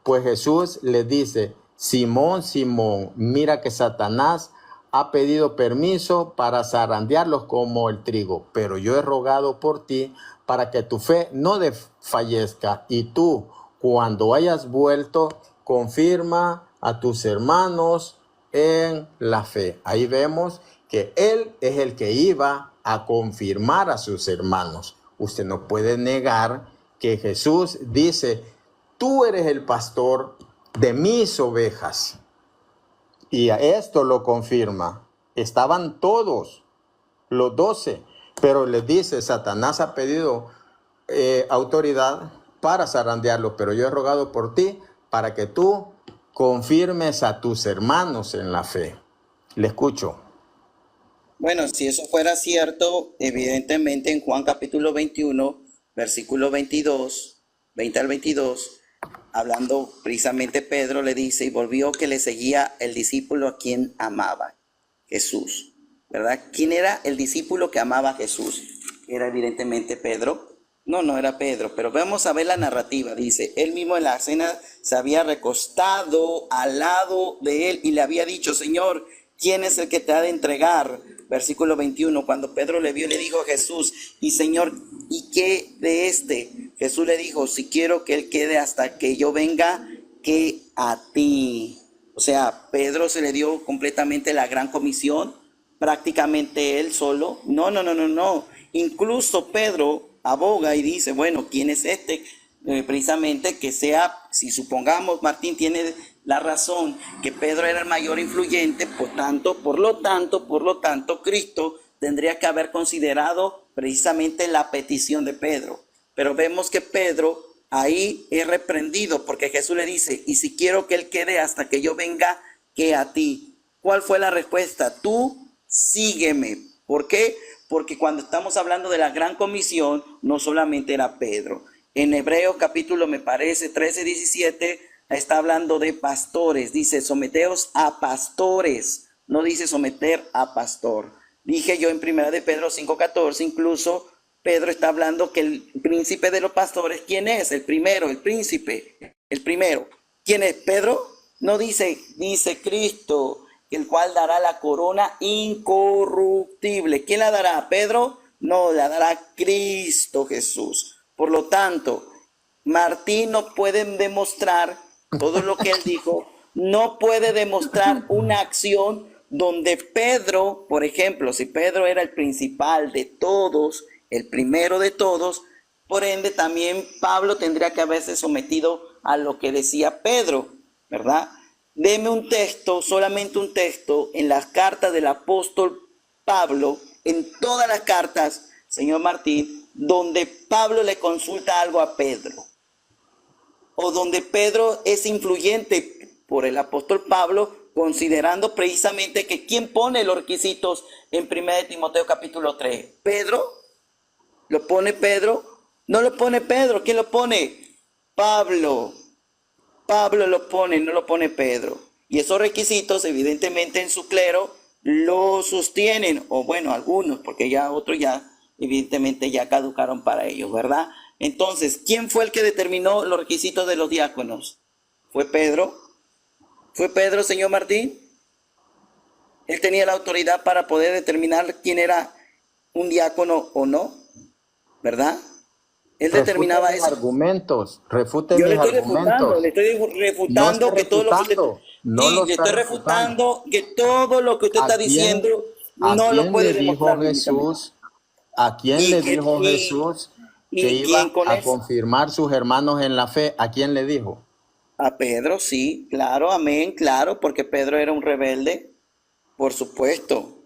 pues Jesús le dice, Simón, Simón, mira que Satanás ha pedido permiso para zarandearlos como el trigo, pero yo he rogado por ti para que tu fe no desfallezca y tú, cuando hayas vuelto, confirma a tus hermanos en la fe. Ahí vemos que él es el que iba a confirmar a sus hermanos. Usted no puede negar que Jesús dice, tú eres el pastor de mis ovejas. Y esto lo confirma. Estaban todos, los 12, pero les dice, Satanás ha pedido autoridad para zarandearlo, pero yo he rogado por ti para que tú confirmes a tus hermanos en la fe. Le escucho. Bueno, si eso fuera cierto, evidentemente en Juan capítulo 21, versículo 22, 20 al 22, hablando precisamente Pedro le dice, y volvió que le seguía el discípulo a quien amaba, Jesús, ¿verdad? ¿Quién era el discípulo que amaba a Jesús? ¿Era evidentemente Pedro? No era Pedro, pero vamos a ver la narrativa. Dice, él mismo en la cena se había recostado al lado de él y le había dicho, Señor, ¿quién es el que te ha de entregar? Versículo 21, cuando Pedro le vio, le dijo a Jesús, y Señor, ¿y qué de este? Jesús le dijo, si quiero que él quede hasta que yo venga, que a ti. O sea, Pedro se le dio completamente la gran comisión, prácticamente él solo. No. Incluso Pedro aboga y dice, bueno, ¿quién es este? Precisamente que sea, si supongamos, Martín tiene la razón, que Pedro era el mayor influyente, por lo tanto, Cristo tendría que haber considerado precisamente la petición de Pedro. Pero vemos que Pedro ahí es reprendido porque Jesús le dice, y si quiero que él quede hasta que yo venga, que a ti. ¿Cuál fue la respuesta? Tú sígueme. ¿Por qué? Porque cuando estamos hablando de la gran comisión, no solamente era Pedro. En Hebreos capítulo, me parece, 13, 17, está hablando de pastores. Dice, someteos a pastores. No dice someter a pastor. Dije yo en 1 de Pedro 5, 14, incluso Pedro está hablando que el príncipe de los pastores, ¿quién es? El primero, el príncipe, el primero. ¿Quién es Pedro? No dice Cristo, el cual dará la corona incorruptible. ¿Quién la dará? ¿Pedro? No, la dará Cristo Jesús. Por lo tanto, Martín no puede demostrar todo lo que él dijo, no puede demostrar una acción donde Pedro, por ejemplo, si Pedro era el principal de todos, el primero de todos, por ende también Pablo tendría que haberse sometido a lo que decía Pedro, ¿verdad? Deme un texto, solamente un texto, en las cartas del apóstol Pablo, en todas las cartas, señor Martín, donde Pablo le consulta algo a Pedro. o donde Pedro es influyente por el apóstol Pablo, considerando precisamente que ¿quién pone los requisitos en 1 Timoteo capítulo 3? ¿Pedro? ¿Lo pone Pedro? No lo pone Pedro. ¿Quién lo pone? Pablo. Pablo lo pone, no lo pone Pedro. Y esos requisitos, evidentemente, en su clero lo sostienen, o bueno, algunos, porque ya otros ya, evidentemente, ya caducaron para ellos, ¿verdad? Entonces, ¿quién fue el que determinó los requisitos de los diáconos? ¿Fue Pedro? ¿Fue Pedro, señor Martín? Él tenía la autoridad para poder determinar quién era un diácono o no, ¿verdad? Él determinaba Refute mis eso. argumentos, refute Yo le mis estoy refutando, argumentos. le estoy No está refutando que todo lo que usted... refutando, no Sí, lo le está estoy refutando. refutando que todo lo que usted ¿A está quién, diciendo a no lo quién puede le dijo demostrar bíblicamente. Jesús? ¿A quién Y, le que, dijo Jesús que y quien iba con a eso, confirmar sus hermanos en la fe? ¿A quién le dijo? a Pedro, sí, claro, amén, claro, porque Pedro era un rebelde, por supuesto,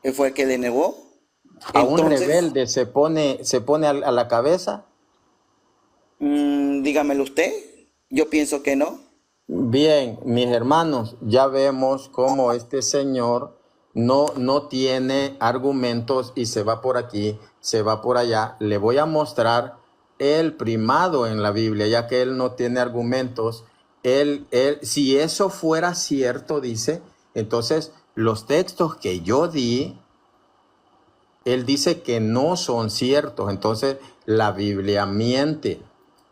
él fue el que denegó. ¿A un Entonces, rebelde se pone a la cabeza? dígamelo usted, yo pienso que no. Bien, mis hermanos, ya vemos cómo este señor no tiene argumentos y se va por aquí, se va por allá. Le voy a mostrar el primado en la Biblia, ya que él no tiene argumentos. Si eso fuera cierto, dice, entonces los textos que yo di, él dice que no son ciertos. Entonces la Biblia miente,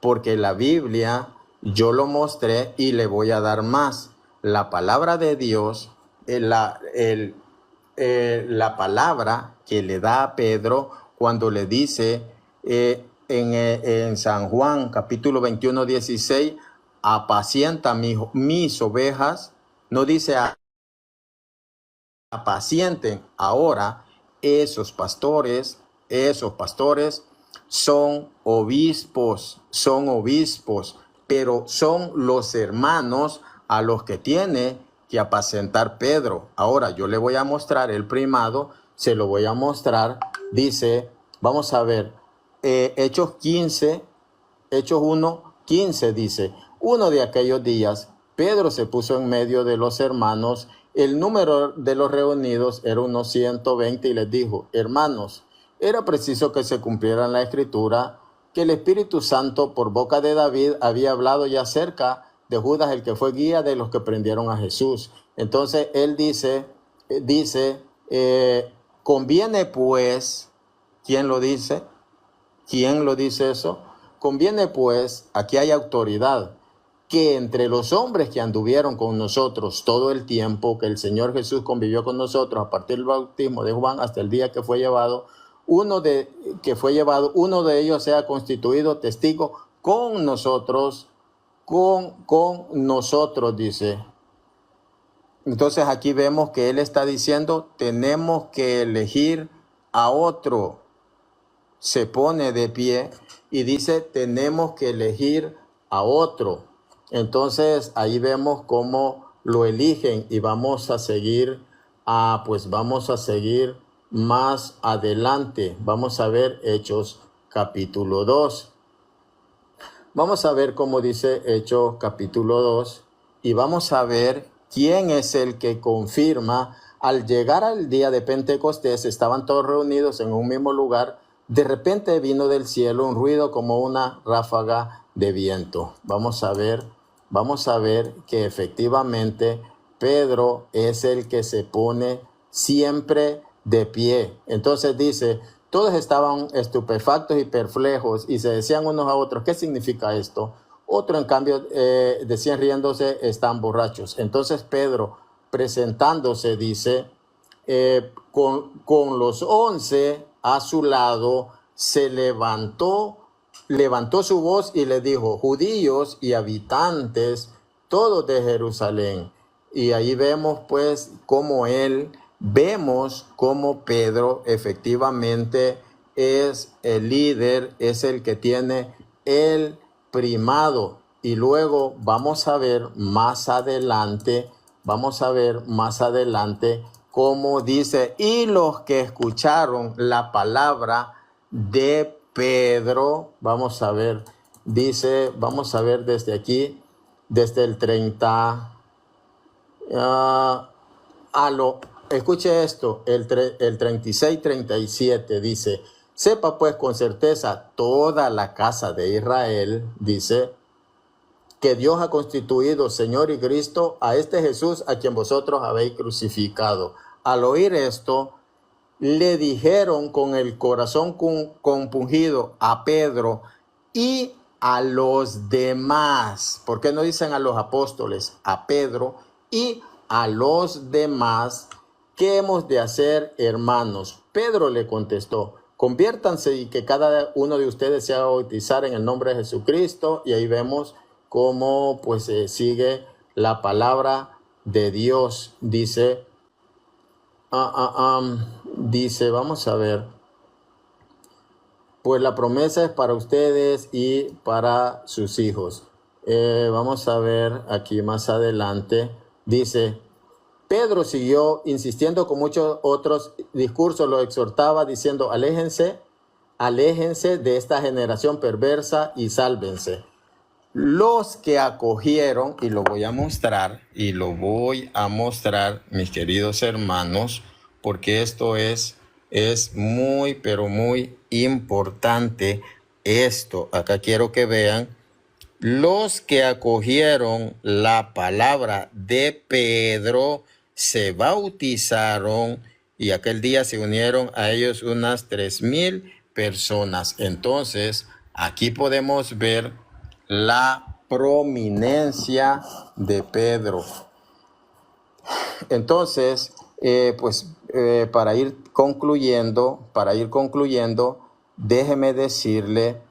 porque la Biblia yo lo mostré y le voy a dar más. La palabra de Dios, la palabra que le da a Pedro cuando le dice en San Juan capítulo 21, 16, apacienta mis ovejas, no dice apacienten. Ahora esos pastores son obispos, pero son los hermanos a los que tiene que apacentar Pedro. Ahora yo le voy a mostrar el primado, se lo voy a mostrar. Dice, vamos a ver, Hechos 15, Hechos 1, 15 dice, uno de aquellos días, Pedro se puso en medio de los hermanos. El número de los reunidos era unos 120 y les dijo, hermanos, era preciso que se cumpliera en la escritura que el Espíritu Santo por boca de David había hablado ya acerca de Judas, el que fue guía de los que prendieron a Jesús. Entonces él dice, conviene pues, ¿quién lo dice? ¿Quién lo dice eso? Conviene pues, aquí hay autoridad, que entre los hombres que anduvieron con nosotros todo el tiempo que el Señor Jesús convivió con nosotros a partir del bautismo de Juan hasta el día que fue llevado, uno de ellos sea constituido testigo con nosotros, con nosotros, dice. Entonces aquí vemos que él está diciendo, tenemos que elegir a otro. Se pone de pie y dice, tenemos que elegir a otro. Entonces ahí vemos cómo lo eligen y vamos a seguir, vamos a seguir más adelante. Vamos a ver Hechos capítulo 2. Vamos a ver cómo dice Hechos capítulo 2 y vamos a ver quién es el que confirma. Al llegar al día de Pentecostés, estaban todos reunidos en un mismo lugar. De repente vino del cielo un ruido como una ráfaga de viento. Vamos a ver que efectivamente Pedro es el que se pone siempre de pie. Entonces dice, todos estaban estupefactos y perplejos y se decían unos a otros, ¿qué significa esto? Otro, en cambio, decían riéndose, están borrachos. Entonces Pedro, presentándose, dice, con los 11 a su lado, se levantó su voz y le dijo, judíos y habitantes, todos de Jerusalén. Y ahí vemos pues vemos cómo Pedro efectivamente es el líder, es el que tiene el primado. Y luego vamos a ver más adelante cómo dice, y los que escucharon la palabra de Pedro, vamos a ver dice, vamos a ver desde aquí, desde el 30, escuche esto, el 36-37 dice, sepa pues con certeza toda la casa de Israel, dice, que Dios ha constituido Señor y Cristo a este Jesús a quien vosotros habéis crucificado. Al oír esto, le dijeron con el corazón compungido a Pedro y a los demás. ¿Por qué no dicen a los apóstoles? A Pedro y a los demás. ¿Qué hemos de hacer, hermanos? Pedro le contestó, conviértanse y que cada uno de ustedes se haga bautizar en el nombre de Jesucristo. Y ahí vemos cómo pues sigue la palabra de Dios. Dice, dice, vamos a ver, pues la promesa es para ustedes y para sus hijos. Vamos a ver aquí más adelante, dice, Pedro siguió insistiendo con muchos otros discursos, lo exhortaba diciendo, aléjense de esta generación perversa y sálvense. Los que acogieron, y lo voy a mostrar, mis queridos hermanos, porque esto es muy, pero muy importante esto. Acá quiero que vean, los que acogieron la palabra de Pedro se bautizaron y aquel día se unieron a ellos unas 3,000 personas. Entonces, aquí podemos ver la prominencia de Pedro. Entonces, para ir concluyendo, déjeme decirle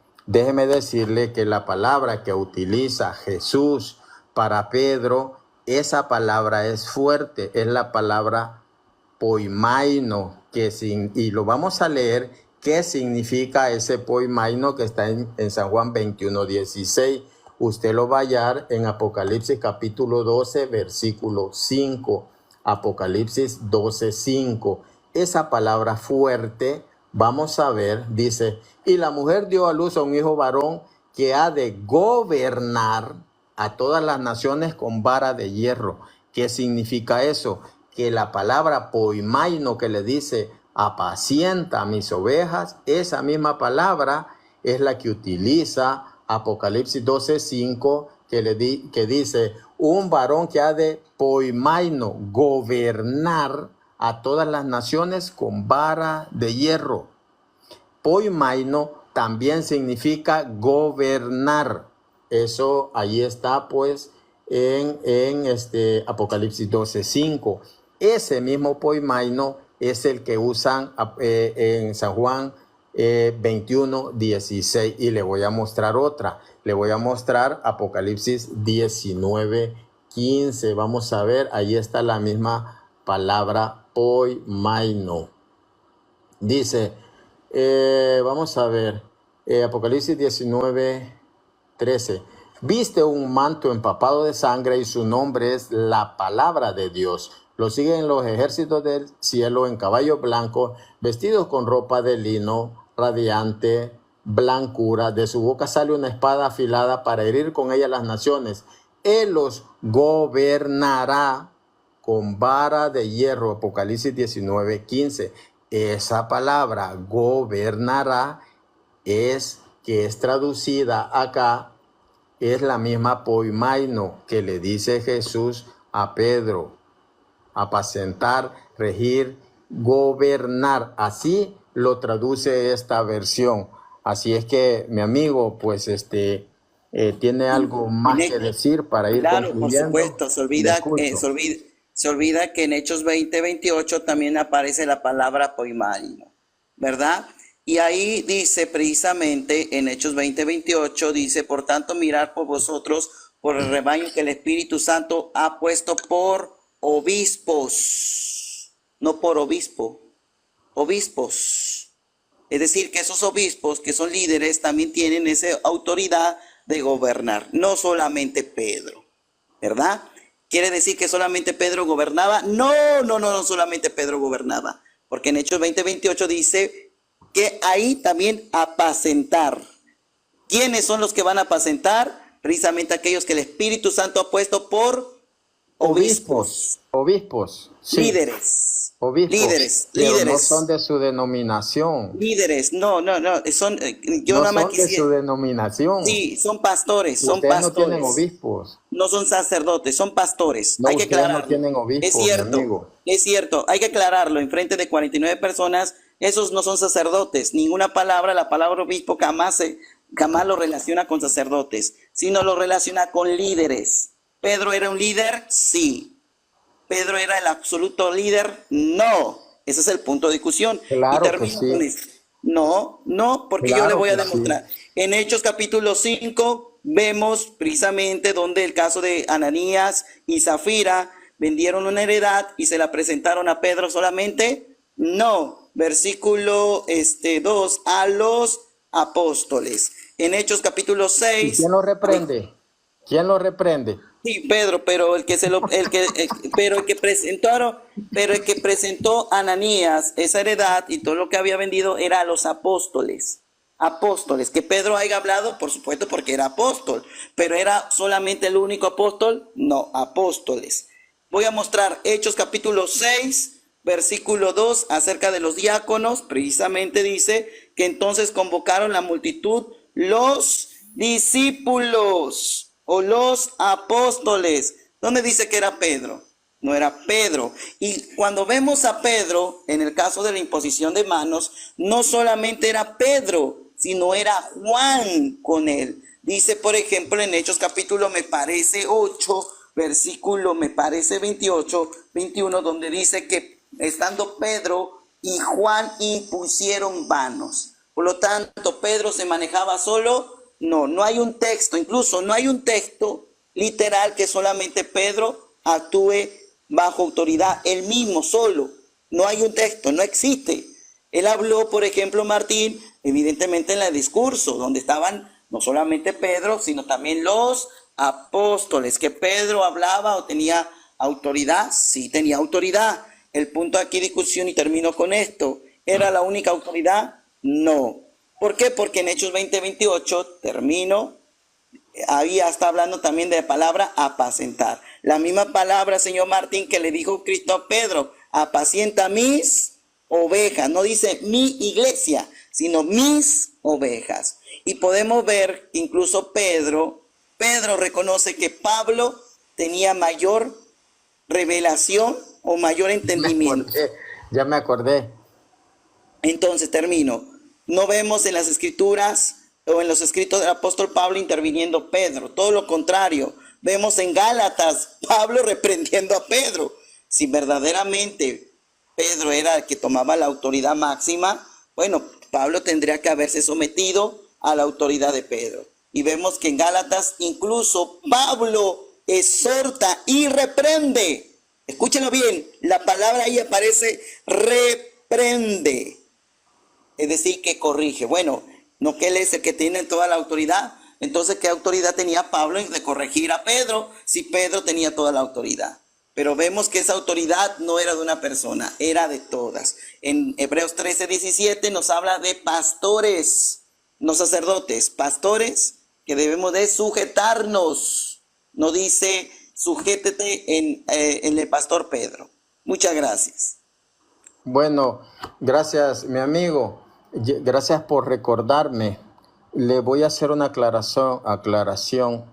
que la palabra que utiliza Jesús para Pedro, esa palabra es fuerte, es la palabra poimaino, y lo vamos a leer. ¿Qué significa ese poimaino que está en San Juan 21:16? Usted lo va a hallar en Apocalipsis capítulo 12, versículo 5. Apocalipsis 12:5. Esa palabra fuerte, vamos a ver, dice, y la mujer dio a luz a un hijo varón que ha de gobernar a todas las naciones con vara de hierro. ¿Qué significa eso? Que la palabra poimaino que le dice apacienta mis ovejas, esa misma palabra es la que utiliza Apocalipsis 12:5, que dice, un varón que ha de poimaino, gobernar a todas las naciones con vara de hierro. Poimaino también significa gobernar. Eso ahí está pues en Apocalipsis 12:5. Ese mismo poimaino es el que usan en San Juan 21:16. Y le voy a mostrar otra. Le voy a mostrar Apocalipsis 19:15. Vamos a ver, ahí está la misma palabra poimaino. Dice, vamos a ver, Apocalipsis 19:13. Viste un manto empapado de sangre y su nombre es la palabra de Dios. Lo siguen los ejércitos del cielo en caballos blancos, vestidos con ropa de lino, radiante, blancura. De su boca sale una espada afilada para herir con ella las naciones. Él los gobernará con vara de hierro. Apocalipsis 19:15. Esa palabra gobernará que es traducida acá, es la misma poimaino que le dice Jesús a Pedro. Apacentar, regir, gobernar. Así lo traduce esta versión. Así es que, mi amigo, pues tiene algo más que decir para ir concluyendo. Por supuesto, se olvida que en Hechos 20:28 también aparece la palabra poimaino, ¿verdad? Y ahí dice precisamente en Hechos 20:28, dice, por tanto, mirad por vosotros, por el rebaño que el Espíritu Santo ha puesto por obispos, no por obispo, obispos. Es decir, que esos obispos que son líderes también tienen esa autoridad de gobernar, no solamente Pedro, ¿verdad? ¿Quiere decir que solamente Pedro gobernaba? No solamente Pedro gobernaba, porque en Hechos 20:28 dice que ahí también apacentar. ¿Quiénes son los que van a apacentar? Precisamente aquellos que el Espíritu Santo ha puesto por obispos, Obispos, sí, líderes, obispos, líderes, pero no son líderes, de su denominación. líderes. No, son, yo No nada más son de su quisiera, denominación. sí, son pastores, son Ustedes no tienen pastores. obispos. No son sacerdotes, son pastores. No, Hay que ustedes no aclararlo. tienen Es obispos, mi cierto, amigo. es cierto. Hay que aclararlo. En frente de 49 personas, esos no son sacerdotes. Ninguna palabra, la palabra obispo jamás lo relaciona con sacerdotes, sino lo relaciona con líderes. ¿Pedro era un líder? Sí. ¿Pedro era el absoluto líder? No. Ese es el punto de discusión. Y Claro que termino con sí, esto. No, porque yo le claro voy a que sí. demostrar. En Hechos capítulo 5 vemos precisamente donde el caso de Ananías y Zafira vendieron una heredad y se la presentaron a Pedro solamente. No. Versículo 2, a los apóstoles. En Hechos capítulo ¿Y quién 6. lo reprende? ¿Quién lo reprende? Sí, Pedro, pero el que presentó a Ananías esa heredad y todo lo que había vendido era a los apóstoles. Apóstoles, que Pedro haya hablado, por supuesto, porque era apóstol, pero ¿era solamente el único apóstol? No, apóstoles. Voy a mostrar Hechos capítulo 6, versículo 2, acerca de los diáconos. Precisamente dice que entonces convocaron la multitud, los discípulos o los apóstoles. ¿Dónde dice que era Pedro? No era Pedro. Y cuando vemos a Pedro, en el caso de la imposición de manos, no solamente era Pedro, sino era Juan con él. Dice, por ejemplo, en Hechos capítulo, me parece 8, versículo, me parece 28, 21, donde dice que estando Pedro y Juan impusieron manos. Por lo tanto, Pedro se manejaba solo. No hay un texto, incluso no hay un texto literal que solamente Pedro actúe bajo autoridad, él mismo solo. No hay un texto, no existe. Él habló, por ejemplo, Martín, evidentemente en el discurso, donde estaban no solamente Pedro, sino también los apóstoles. ¿Que Pedro hablaba o tenía autoridad? Sí, tenía autoridad. El punto aquí de discusión, y termino con esto, ¿era la única autoridad? No. ¿Por qué? Porque en Hechos 20:28, termino, está hablando también de la palabra apacentar. La misma palabra, señor Martín, que le dijo Cristo a Pedro, apacienta mis ovejas. No dice mi iglesia, sino mis ovejas. Y podemos ver, incluso Pedro reconoce que Pablo tenía mayor revelación o mayor entendimiento. Ya me acordé. Entonces, termino. No vemos en las escrituras o en los escritos del apóstol Pablo interviniendo Pedro. Todo lo contrario. Vemos en Gálatas Pablo reprendiendo a Pedro. Si verdaderamente Pedro era el que tomaba la autoridad máxima, bueno, Pablo tendría que haberse sometido a la autoridad de Pedro. Y vemos que en Gálatas incluso Pablo exhorta y reprende. Escúchenlo bien, la palabra ahí aparece reprende. Es decir, que corrige. Bueno, no que él es el que tiene toda la autoridad. Entonces, ¿qué autoridad tenía Pablo de corregir a Pedro si Pedro tenía toda la autoridad? Pero vemos que esa autoridad no era de una persona, era de todas. En Hebreos 13:17 nos habla de pastores, no sacerdotes, pastores que debemos de sujetarnos. No dice sujétete en el pastor Pedro. Muchas gracias. Bueno, gracias, mi amigo. Gracias por recordarme. Le voy a hacer una aclaración.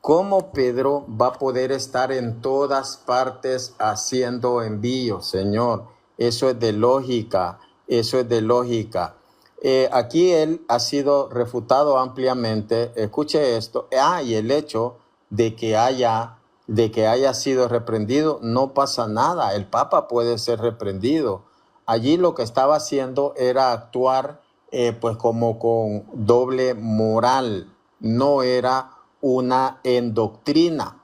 ¿Cómo Pedro va a poder estar en todas partes haciendo envíos, Señor? Eso es de lógica, eso es de lógica. Aquí él ha sido refutado ampliamente. Escuche esto. Y el hecho de que haya sido reprendido, no pasa nada. El Papa puede ser reprendido. Allí lo que estaba haciendo era actuar pues como con doble moral. No era una doctrina,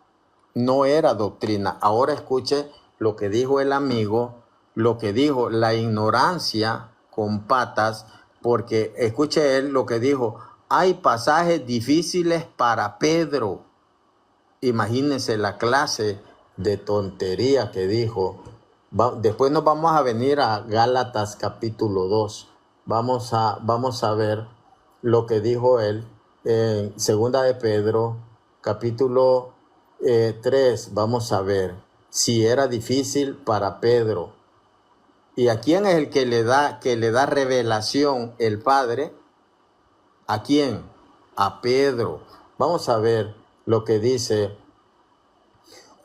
no era doctrina. Ahora escuche lo que dijo el amigo, lo que dijo la ignorancia con patas, porque escuche él lo que dijo, hay pasajes difíciles para Pedro. Imagínense la clase de tontería que dijo. Después nos vamos a venir a Gálatas capítulo 2. Vamos a ver lo que dijo él en Segunda de Pedro, capítulo 3. Vamos a ver si era difícil para Pedro. ¿Y a quién es el que le da revelación el Padre? ¿A quién? A Pedro. Vamos a ver lo que dice.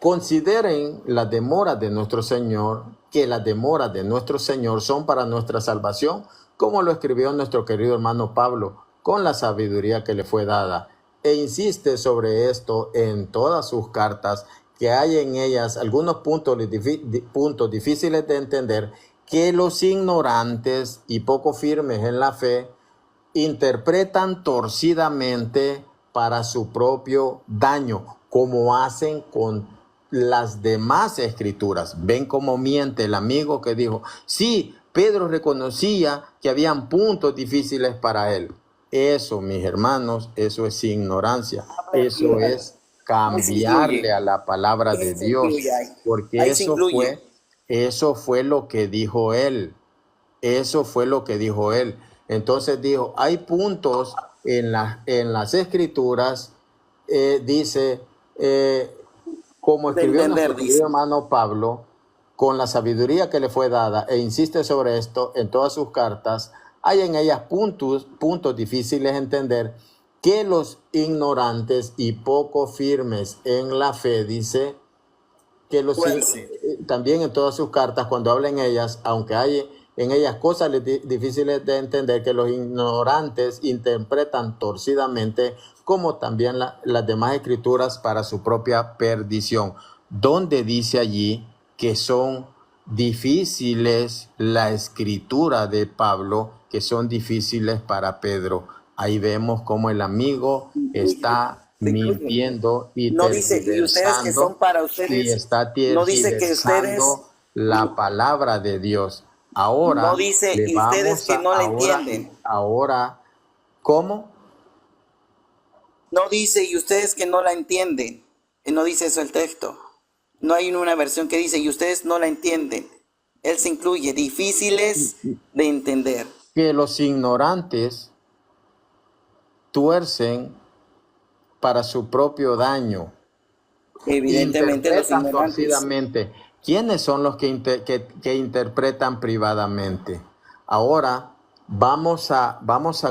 Consideren las demoras de nuestro Señor, que las demoras de nuestro Señor son para nuestra salvación, como lo escribió nuestro querido hermano Pablo, con la sabiduría que le fue dada. E insiste sobre esto en todas sus cartas, que hay en ellas algunos puntos difíciles de entender, que los ignorantes y poco firmes en la fe interpretan torcidamente para su propio daño, como hacen con las demás escrituras. Ven cómo miente el amigo que dijo, sí, Pedro reconocía que habían puntos difíciles para él. Eso, mis hermanos, eso es ignorancia. Eso es cambiarle a la palabra de Dios, porque eso fue lo que dijo él. Eso fue lo que dijo él. Entonces dijo, hay puntos en las escrituras, dice, como escribió nuestro querido hermano Pablo, con la sabiduría que le fue dada, e insiste sobre esto en todas sus cartas, hay en ellas puntos difíciles de entender, que los ignorantes y poco firmes en la fe, dice, que también en todas sus cartas, cuando habla en ellas, aunque hay en ellas cosas difíciles de entender, que los ignorantes interpretan torcidamente, como también las demás escrituras, para su propia perdición. Donde dice allí que son difíciles la escritura de Pablo, que son difíciles para Pedro. Ahí vemos cómo el amigo está mintiendo y no dice, y ustedes que son para ustedes, y está no dice que ustedes la palabra de Dios. Ahora no dice, y ustedes que no la entienden. Ahora, ¿cómo? No dice, y ustedes que no la entienden. No dice eso el texto. No hay una versión que dice, y ustedes no la entienden. Él se incluye, difíciles de entender. Que los ignorantes tuercen para su propio daño. Evidentemente los ignorantes. Torcidamente. ¿Quiénes son los que interpretan privadamente? Ahora vamos a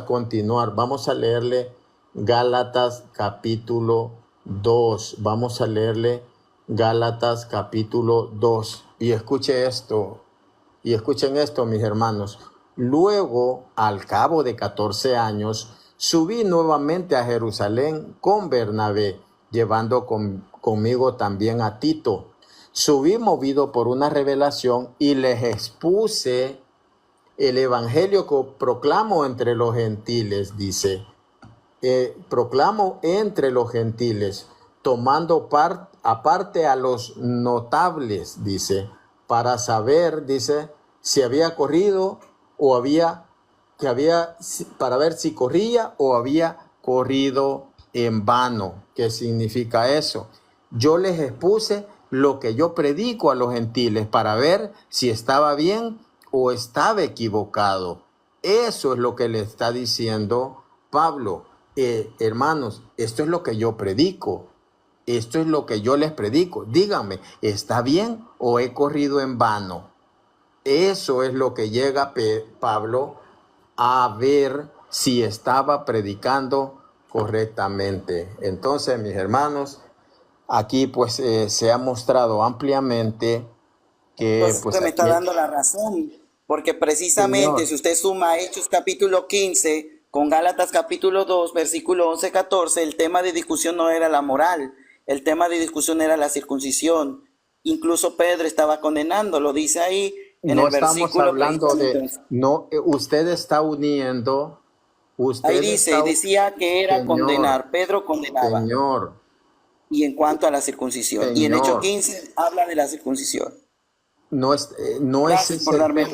continuar, vamos a leerle Gálatas capítulo 2. Vamos a leerle Gálatas capítulo 2. Y escuchen esto, mis hermanos. Luego, al cabo de 14 años, subí nuevamente a Jerusalén con Bernabé, llevando conmigo también a Tito. Subí movido por una revelación y les expuse el evangelio que proclamo entre los gentiles, dice. Proclamo entre los gentiles, tomando aparte a los notables, dice, para saber, dice, si había corrido o para ver si corría o había corrido en vano. ¿Qué significa eso? Yo les expuse lo que yo predico a los gentiles para ver si estaba bien o estaba equivocado. Eso es lo que le está diciendo Pablo. Hermanos, esto es lo que yo predico. Esto es lo que yo les predico. Díganme, ¿está bien o he corrido en vano? Eso es lo que llega Pablo a ver si estaba predicando correctamente. Entonces, mis hermanos, aquí pues se ha mostrado ampliamente que usted me está dando la razón, porque precisamente, Señor, si usted suma Hechos capítulo 15 con Gálatas capítulo 2 versículo 11-14, el tema de discusión no era la moral, el tema de discusión era la circuncisión. Incluso Pedro estaba condenando, lo dice ahí en el versículo. Estamos hablando usted está uniendo. Ahí dice, decía que era, Señor, condenar. Pedro condenaba. Señor. Y en cuanto a la circuncisión. Señor. Y en Hechos 15 habla de la circuncisión. No es por darme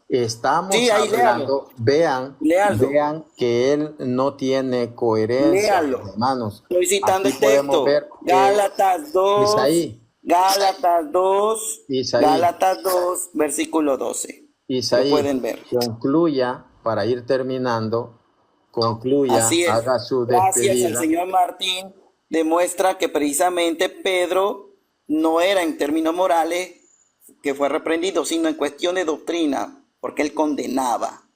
Estamos hablando. Vean que él no tiene coherencia, hermanos. Estoy citando el texto. Gálatas 2. Isaí. Gálatas 2. Isaí. Gálatas 2, versículo 12. Isaí. Lo pueden ver. Concluya para ir terminando. concluya, Así es. haga su Gracias al despedida. señor Martín. Demuestra que precisamente Pedro no era en términos morales que fue reprendido, sino en cuestión de doctrina, porque él condenaba.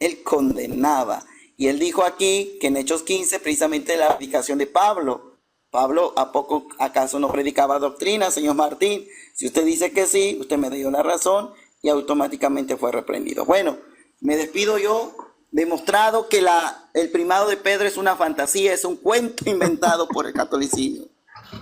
Él condenaba. Y él dijo aquí que en Hechos 15, precisamente la predicación de Pablo. Pablo, ¿a poco acaso no predicaba doctrina, señor Martín? Si usted dice que sí, usted me dio la razón y automáticamente fue reprendido. Bueno, me despido yo, demostrado que el primado de Pedro es una fantasía, es un cuento inventado por el catolicismo.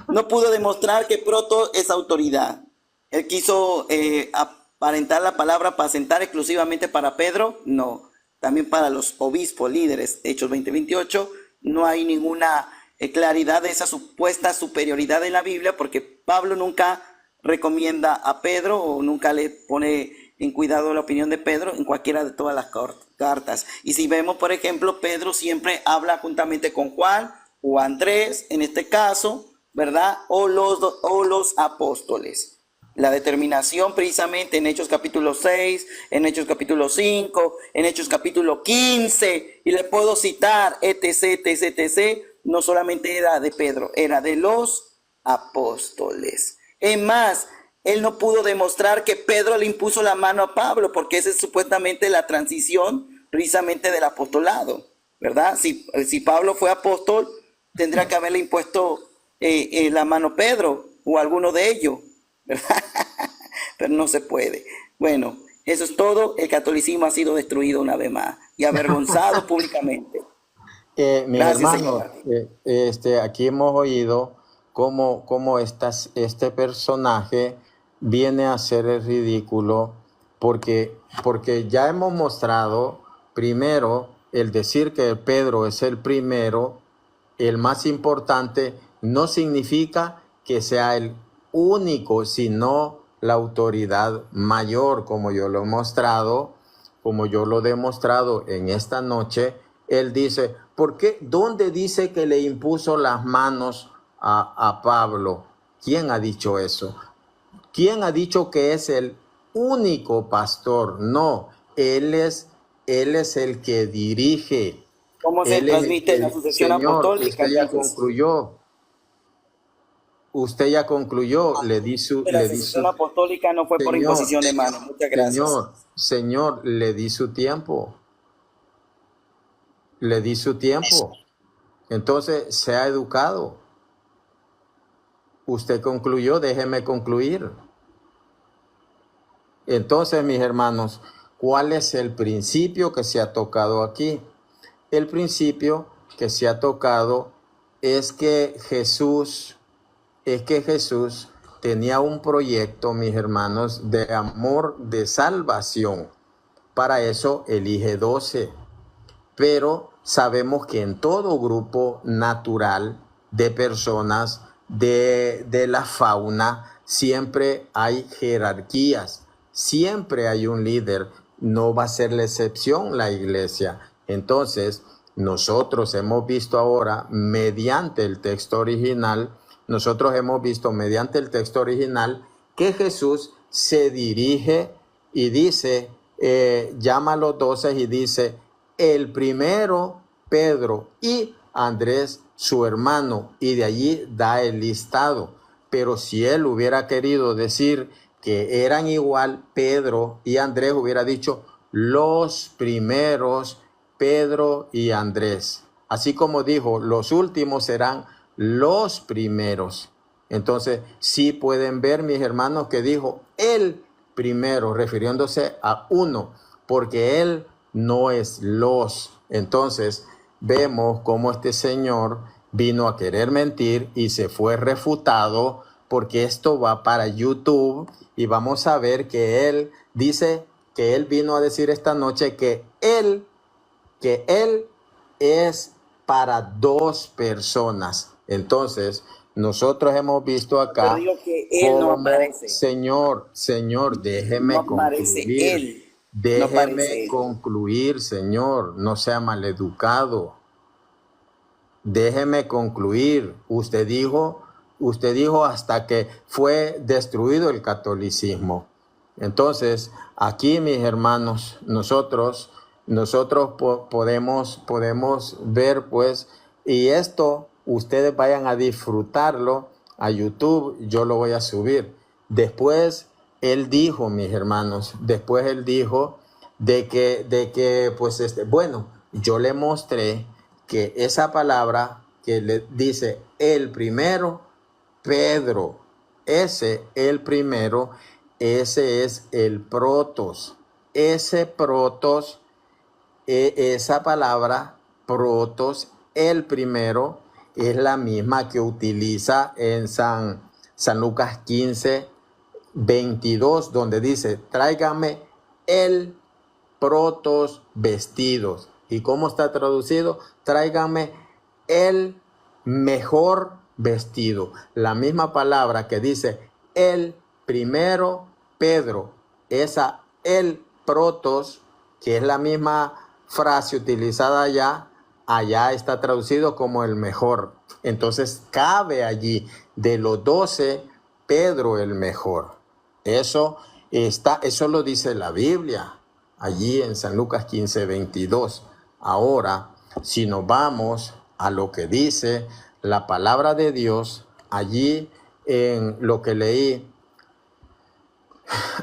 No pudo demostrar que Proto es autoridad. Él quiso aparentar la palabra apacentar exclusivamente para Pedro, no. También para los obispos líderes, Hechos 20:28, no hay ninguna claridad de esa supuesta superioridad en la Biblia, porque Pablo nunca recomienda a Pedro o nunca le pone en cuidado la opinión de Pedro en cualquiera de todas las cartas. Y si vemos, por ejemplo, Pedro siempre habla juntamente con Juan o Andrés, en este caso, ¿verdad? O los apóstoles. La determinación precisamente en Hechos capítulo 6, en Hechos capítulo 5, en Hechos capítulo 15, y le puedo citar, etc., etc., etc., no solamente era de Pedro, era de los apóstoles. Es más, él no pudo demostrar que Pedro le impuso la mano a Pablo, porque esa es supuestamente la transición precisamente del apostolado, ¿verdad? Si Pablo fue apóstol, tendría que haberle impuesto la mano a Pedro o alguno de ellos, ¿verdad? Pero no se puede. Bueno, eso es todo. El catolicismo ha sido destruido una vez más y avergonzado públicamente. Mis Gracias, hermanos, señor. aquí hemos oído cómo este personaje viene a ser el ridículo, porque ya hemos mostrado, primero, el decir que Pedro es el primero, el más importante, no significa que sea el único, sino la autoridad mayor, como yo lo he mostrado, como yo lo he demostrado en esta noche. Él dice, ¿por qué? ¿Dónde dice que le impuso las manos a Pablo? ¿Quién ha dicho eso? ¿Quién ha dicho que es el único pastor? No, él es el que dirige. ¿Cómo se Él transmite es la el sucesión Señor. apostólica? Usted ya Entonces, concluyó. Usted ya concluyó. Le di su la sucesión apostólica no fue por Señor, imposición de manos. Muchas gracias. Señor, le di su tiempo. Le di su tiempo. Entonces, sea educado. Usted concluyó, déjeme concluir. Entonces, mis hermanos, ¿cuál es el principio que se ha tocado aquí? El principio que se ha tocado es que Jesús tenía un proyecto, mis hermanos, de amor, de salvación. Para eso elige 12. Pero sabemos que en todo grupo natural de personas, de la fauna, siempre hay jerarquías, siempre hay un líder. No va a ser la excepción la iglesia. Entonces, nosotros hemos visto ahora, mediante el texto original, que Jesús se dirige y dice, llama a los 12 y dice, el primero, Pedro y Andrés, su hermano, y de allí da el listado. Pero si él hubiera querido decir que eran igual, Pedro y Andrés, hubiera dicho los primeros, Pedro y Andrés. Así como dijo, los últimos serán los primeros. Entonces, sí pueden ver, mis hermanos, que dijo el primero, refiriéndose a uno, porque él no es los. Entonces, vemos cómo este señor vino a querer mentir y se fue refutado, porque esto va para YouTube y vamos a ver que él dice que él vino a decir esta noche que él es para 2 personas. Entonces, nosotros hemos visto acá, yo digo que él no aparece. Señor, déjeme No aparece concluir. él. Déjeme No aparece él. concluir, Señor, no sea maleducado. Déjeme concluir. Usted dijo hasta que fue destruido el catolicismo. Entonces, aquí, mis hermanos, nosotros nosotros podemos ver, pues, y esto ustedes vayan a disfrutarlo a YouTube, yo lo voy a subir. Después él dijo, mis hermanos, después él dijo de que pues, bueno, yo le mostré que esa palabra que le dice el primero, Pedro, el primero, ese es el protos. Ese protos, esa palabra protos, el primero, es la misma que utiliza en San Lucas 15, 22, donde dice, tráigame el protos vestidos. ¿Y cómo está traducido? Tráigame el mejor vestido. La misma palabra que dice el primero Pedro, esa el protos, que es la misma frase utilizada allá está traducido como el mejor. Entonces cabe allí de los 12, Pedro el mejor. Eso lo dice la Biblia, allí en San Lucas 15, 22. Ahora, si nos vamos a lo que dice la palabra de Dios, allí en lo que leí,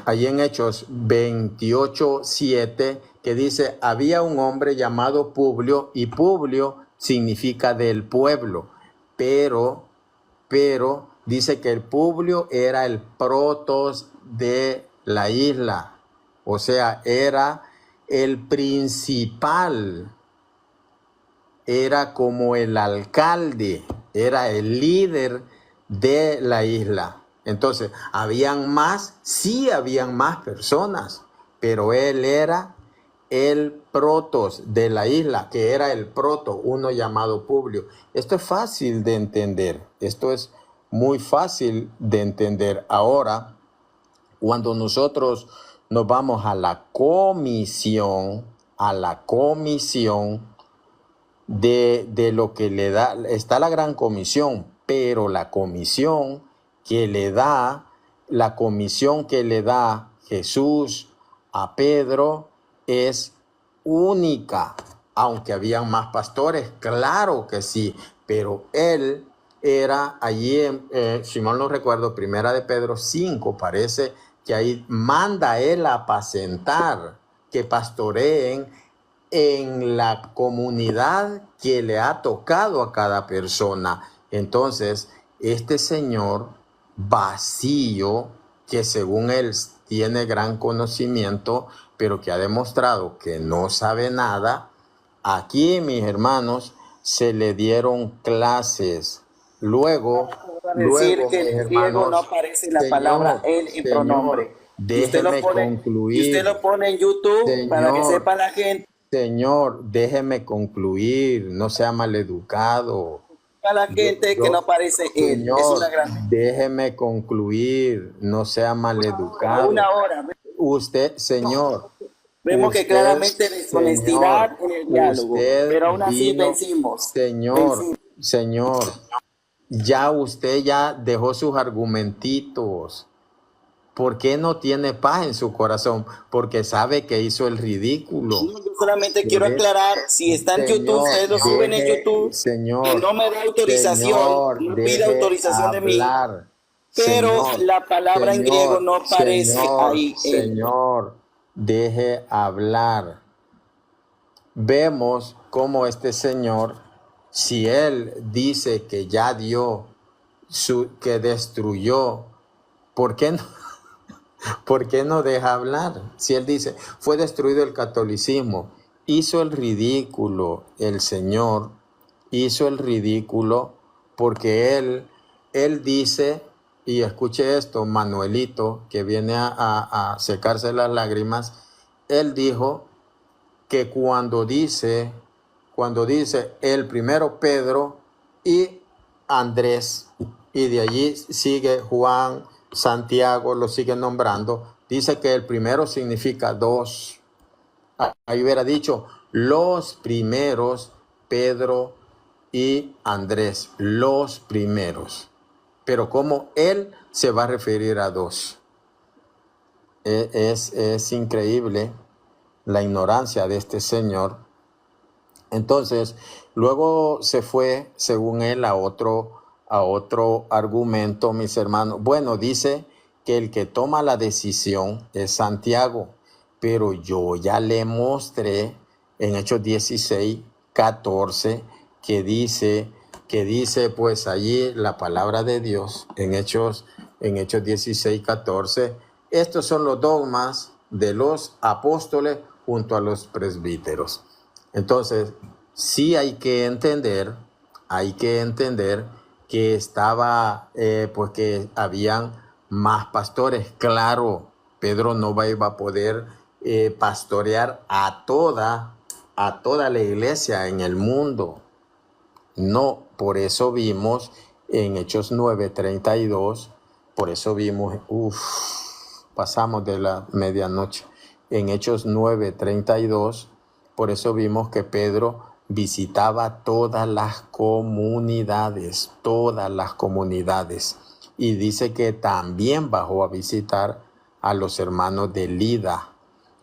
allí en Hechos 28, 7, que dice, había un hombre llamado Publio, y Publio significa del pueblo, pero dice que el Publio era el protos de la isla, o sea, era el principal, era como el alcalde, era el líder de la isla. Entonces, habían más personas, pero él era el protos de la isla, que era el proto, uno llamado Publio. Esto es fácil de entender, esto es muy fácil de entender. Ahora, cuando nosotros nos vamos a la comisión de lo que le da, está la gran comisión, pero la comisión que le da Jesús a Pedro es única, aunque habían más pastores, claro que sí, pero él era allí, si mal no recuerdo, primera de Pedro 5, parece que ahí manda él a apacentar, que pastoreen en la comunidad que le ha tocado a cada persona. Entonces, este señor vacío, que según él tiene gran conocimiento, pero que ha demostrado que no sabe nada, aquí, mis hermanos, se le dieron clases. Luego, decir que mis en griego hermanos, no aparece la palabra él en pronombre. Y usted lo pone en YouTube para que sepa la gente. Señor, déjeme concluir, no sea maleducado. A la gente que no aparece él. Señor, es una gran... déjeme concluir, no sea maleducado. Una hora. Usted, señor. Vemos que claramente deshonestidad en el diálogo, pero aún así vencimos. Señor, ya usted ya dejó sus argumentitos. ¿Por qué no tiene paz en su corazón? Porque sabe que hizo el ridículo. No, yo solamente quiero aclarar, si está en YouTube, ustedes lo suben en YouTube, Señor, y no me da autorización, no pide autorización de mí, pero la palabra en griego no aparece ahí. Señor, deje hablar. Vemos cómo este señor, si él dice que ya dio, que destruyó, ¿por qué no? ¿Por qué no deja hablar? Si él dice, fue destruido el catolicismo, hizo el ridículo, el Señor hizo el ridículo porque él dice, y escuche esto, Manuelito, que viene a secarse las lágrimas, él dijo que cuando dice el primero Pedro y Andrés, y de allí sigue Juan, Santiago, lo sigue nombrando, dice que el primero significa dos. Ahí hubiera dicho los primeros, Pedro y Andrés, los primeros. Pero como él se va a referir a dos. Es increíble la ignorancia de este señor. Entonces, luego se fue, según él, a otro argumento, mis hermanos. Bueno, dice que el que toma la decisión es Santiago, pero yo ya le mostré en Hechos 16, 14, que dice pues allí la palabra de Dios, en Hechos 16, 14, estos son los dogmas de los apóstoles junto a los presbíteros. Entonces, sí hay que entender que estaba, pues que habían más pastores. Claro, Pedro no iba a poder pastorear a toda la iglesia en el mundo. No, por eso vimos en Hechos 9:32, por eso vimos, pasamos de la medianoche, en Hechos 9:32, por eso vimos que Pedro visitaba todas las comunidades, y dice que también bajó a visitar a los hermanos de Lida.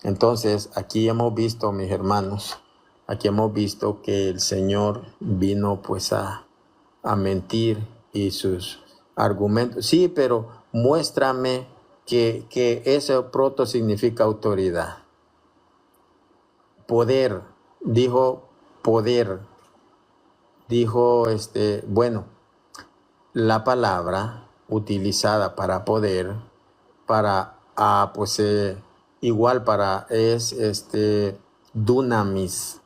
Entonces, aquí hemos visto, mis hermanos, que el Señor vino pues a mentir y sus argumentos. Sí, pero muéstrame que ese proto significa autoridad. Poder, dijo poder, bueno, la palabra utilizada para poder, igual para es dunamis.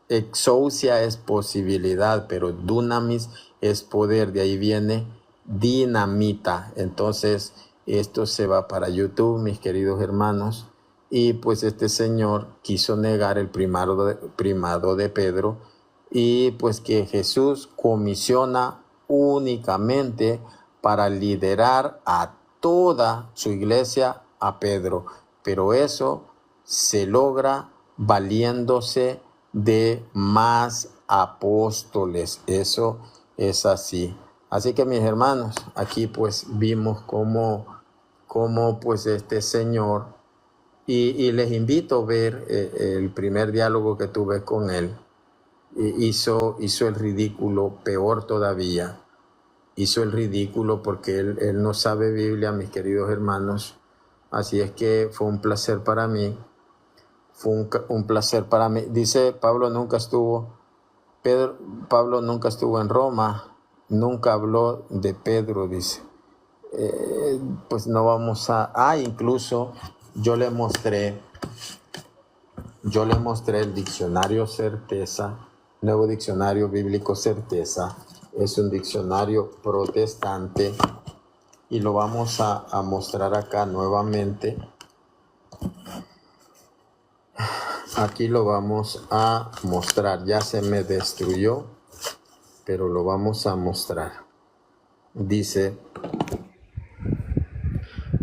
Exousia es posibilidad, pero dunamis es poder, de ahí viene dinamita. Entonces, esto se va para YouTube, mis queridos hermanos. Y pues este señor quiso negar el primado de Pedro, y pues que Jesús comisiona únicamente para liderar a toda su iglesia a Pedro. Pero eso se logra valiéndose de más apóstoles. Eso es así. Así que, mis hermanos, aquí pues vimos cómo pues este señor, y les invito a ver el primer diálogo que tuve con él. Hizo el ridículo, peor todavía. Hizo el ridículo porque él no sabe Biblia, mis queridos hermanos. Así es que fue un placer para mí. Un placer para mí. Dice, Pablo nunca estuvo en Roma, nunca habló de Pedro, dice. Pues no vamos a... incluso yo le mostré el diccionario Certeza, Nuevo Diccionario Bíblico Certeza. Es un diccionario protestante y lo vamos a mostrar acá nuevamente. Aquí lo vamos a mostrar. Ya se me destruyó, pero lo vamos a mostrar. Dice,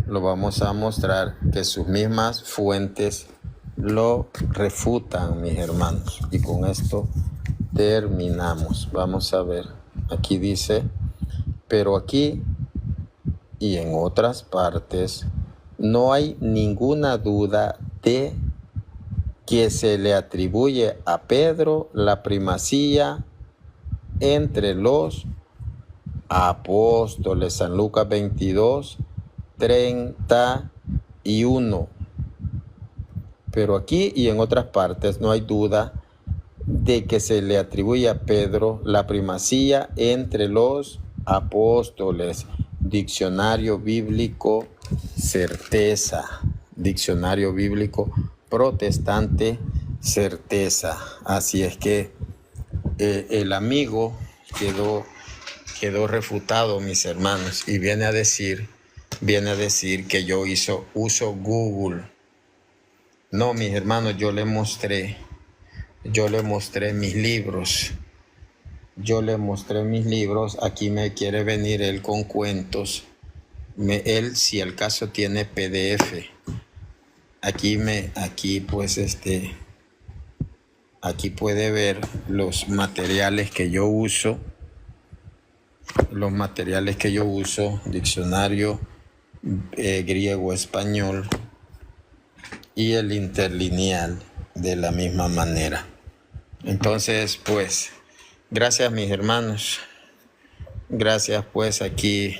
lo vamos a mostrar que sus mismas fuentes lo refutan, mis hermanos. Y con esto terminamos. Vamos a ver. Aquí dice, pero aquí y en otras partes no hay ninguna duda de que se le atribuye a Pedro la primacía entre los apóstoles. San Lucas 22:31. Pero aquí y en otras partes no hay duda de que se le atribuye a Pedro la primacía entre los apóstoles. Diccionario bíblico Certeza. Diccionario bíblico protestante Certeza. Así es que el amigo quedó refutado, mis hermanos, y viene a decir que yo uso Google. No, mis hermanos, yo le mostré mis libros. Aquí me quiere venir él con cuentos. Él, si al caso, tiene PDF. Aquí puede ver los materiales que yo uso. Diccionario griego-español. y el interlineal de la misma manera. Entonces, pues, gracias mis hermanos. Gracias, pues aquí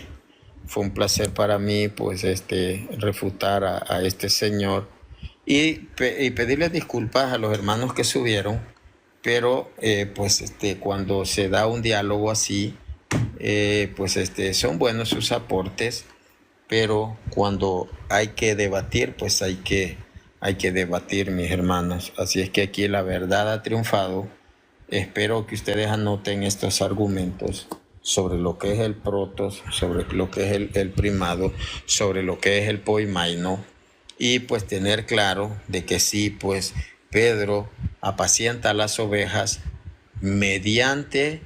fue un placer para mí, pues, refutar a este señor y pedirle disculpas a los hermanos que subieron, pero pues cuando se da un diálogo así, pues son buenos sus aportes, pero cuando hay que debatir, pues hay que debatir, mis hermanos. Así es que aquí la verdad ha triunfado. Espero que ustedes anoten estos argumentos sobre lo que es el protos, sobre lo que es el primado, sobre lo que es el poimaino, y pues tener claro de que sí, pues Pedro apacienta las ovejas mediante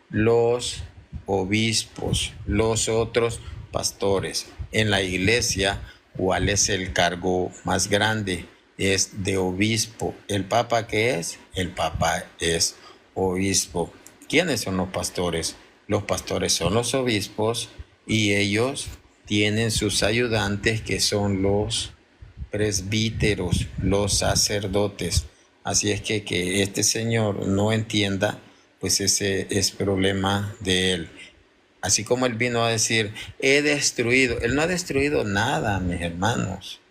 los obispos, los otros pastores. En la iglesia, ¿cuál es el cargo más grande? Es de obispo. ¿El papa qué es? El papa es obispo. ¿Quiénes son los pastores? Los pastores son los obispos y ellos tienen sus ayudantes que son los presbíteros, los sacerdotes. Así es que este señor no entienda, pues ese es problema de él. Así como él vino a decir, he destruido. Él no ha destruido nada, mis hermanos.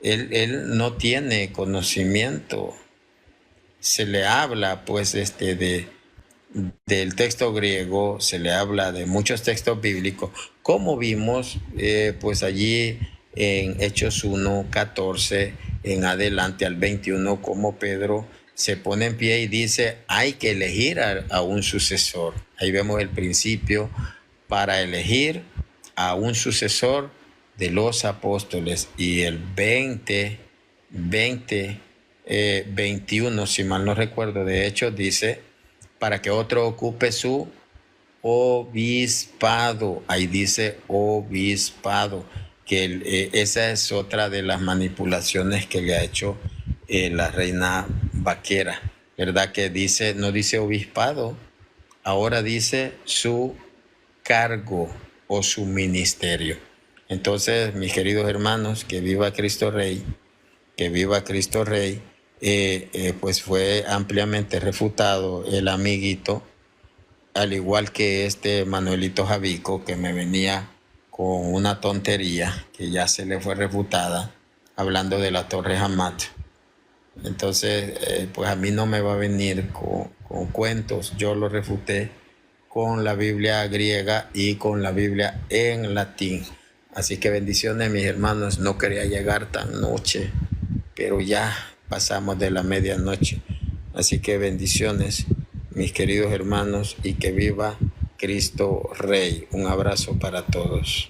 Él no tiene conocimiento. Se le habla, pues, del texto griego, se le habla de muchos textos bíblicos, como vimos, pues allí en Hechos 1, 14, en adelante al 21, como Pedro se pone en pie y dice, hay que elegir a un sucesor. Ahí vemos el principio para elegir a un sucesor de los apóstoles. Y el 21, si mal no recuerdo, de hecho dice, para que otro ocupe su obispado. Ahí dice obispado, que esa es otra de las manipulaciones que le ha hecho la reina vaquera, ¿verdad? Que dice, no dice obispado, ahora dice su cargo o su ministerio. Entonces, mis queridos hermanos, que viva Cristo Rey, que viva Cristo Rey. Pues fue ampliamente refutado el amiguito, al igual que Manuelito Javico, que me venía con una tontería que ya se le fue refutada, hablando de la Torre Hamat. Entonces, pues a mí no me va a venir con cuentos. Yo lo refuté con la Biblia griega y con la Biblia en latín. Así que bendiciones, mis hermanos. No quería llegar tan noche, pero ya pasamos de la medianoche. Así que bendiciones, mis queridos hermanos, y que viva Cristo Rey. Un abrazo para todos.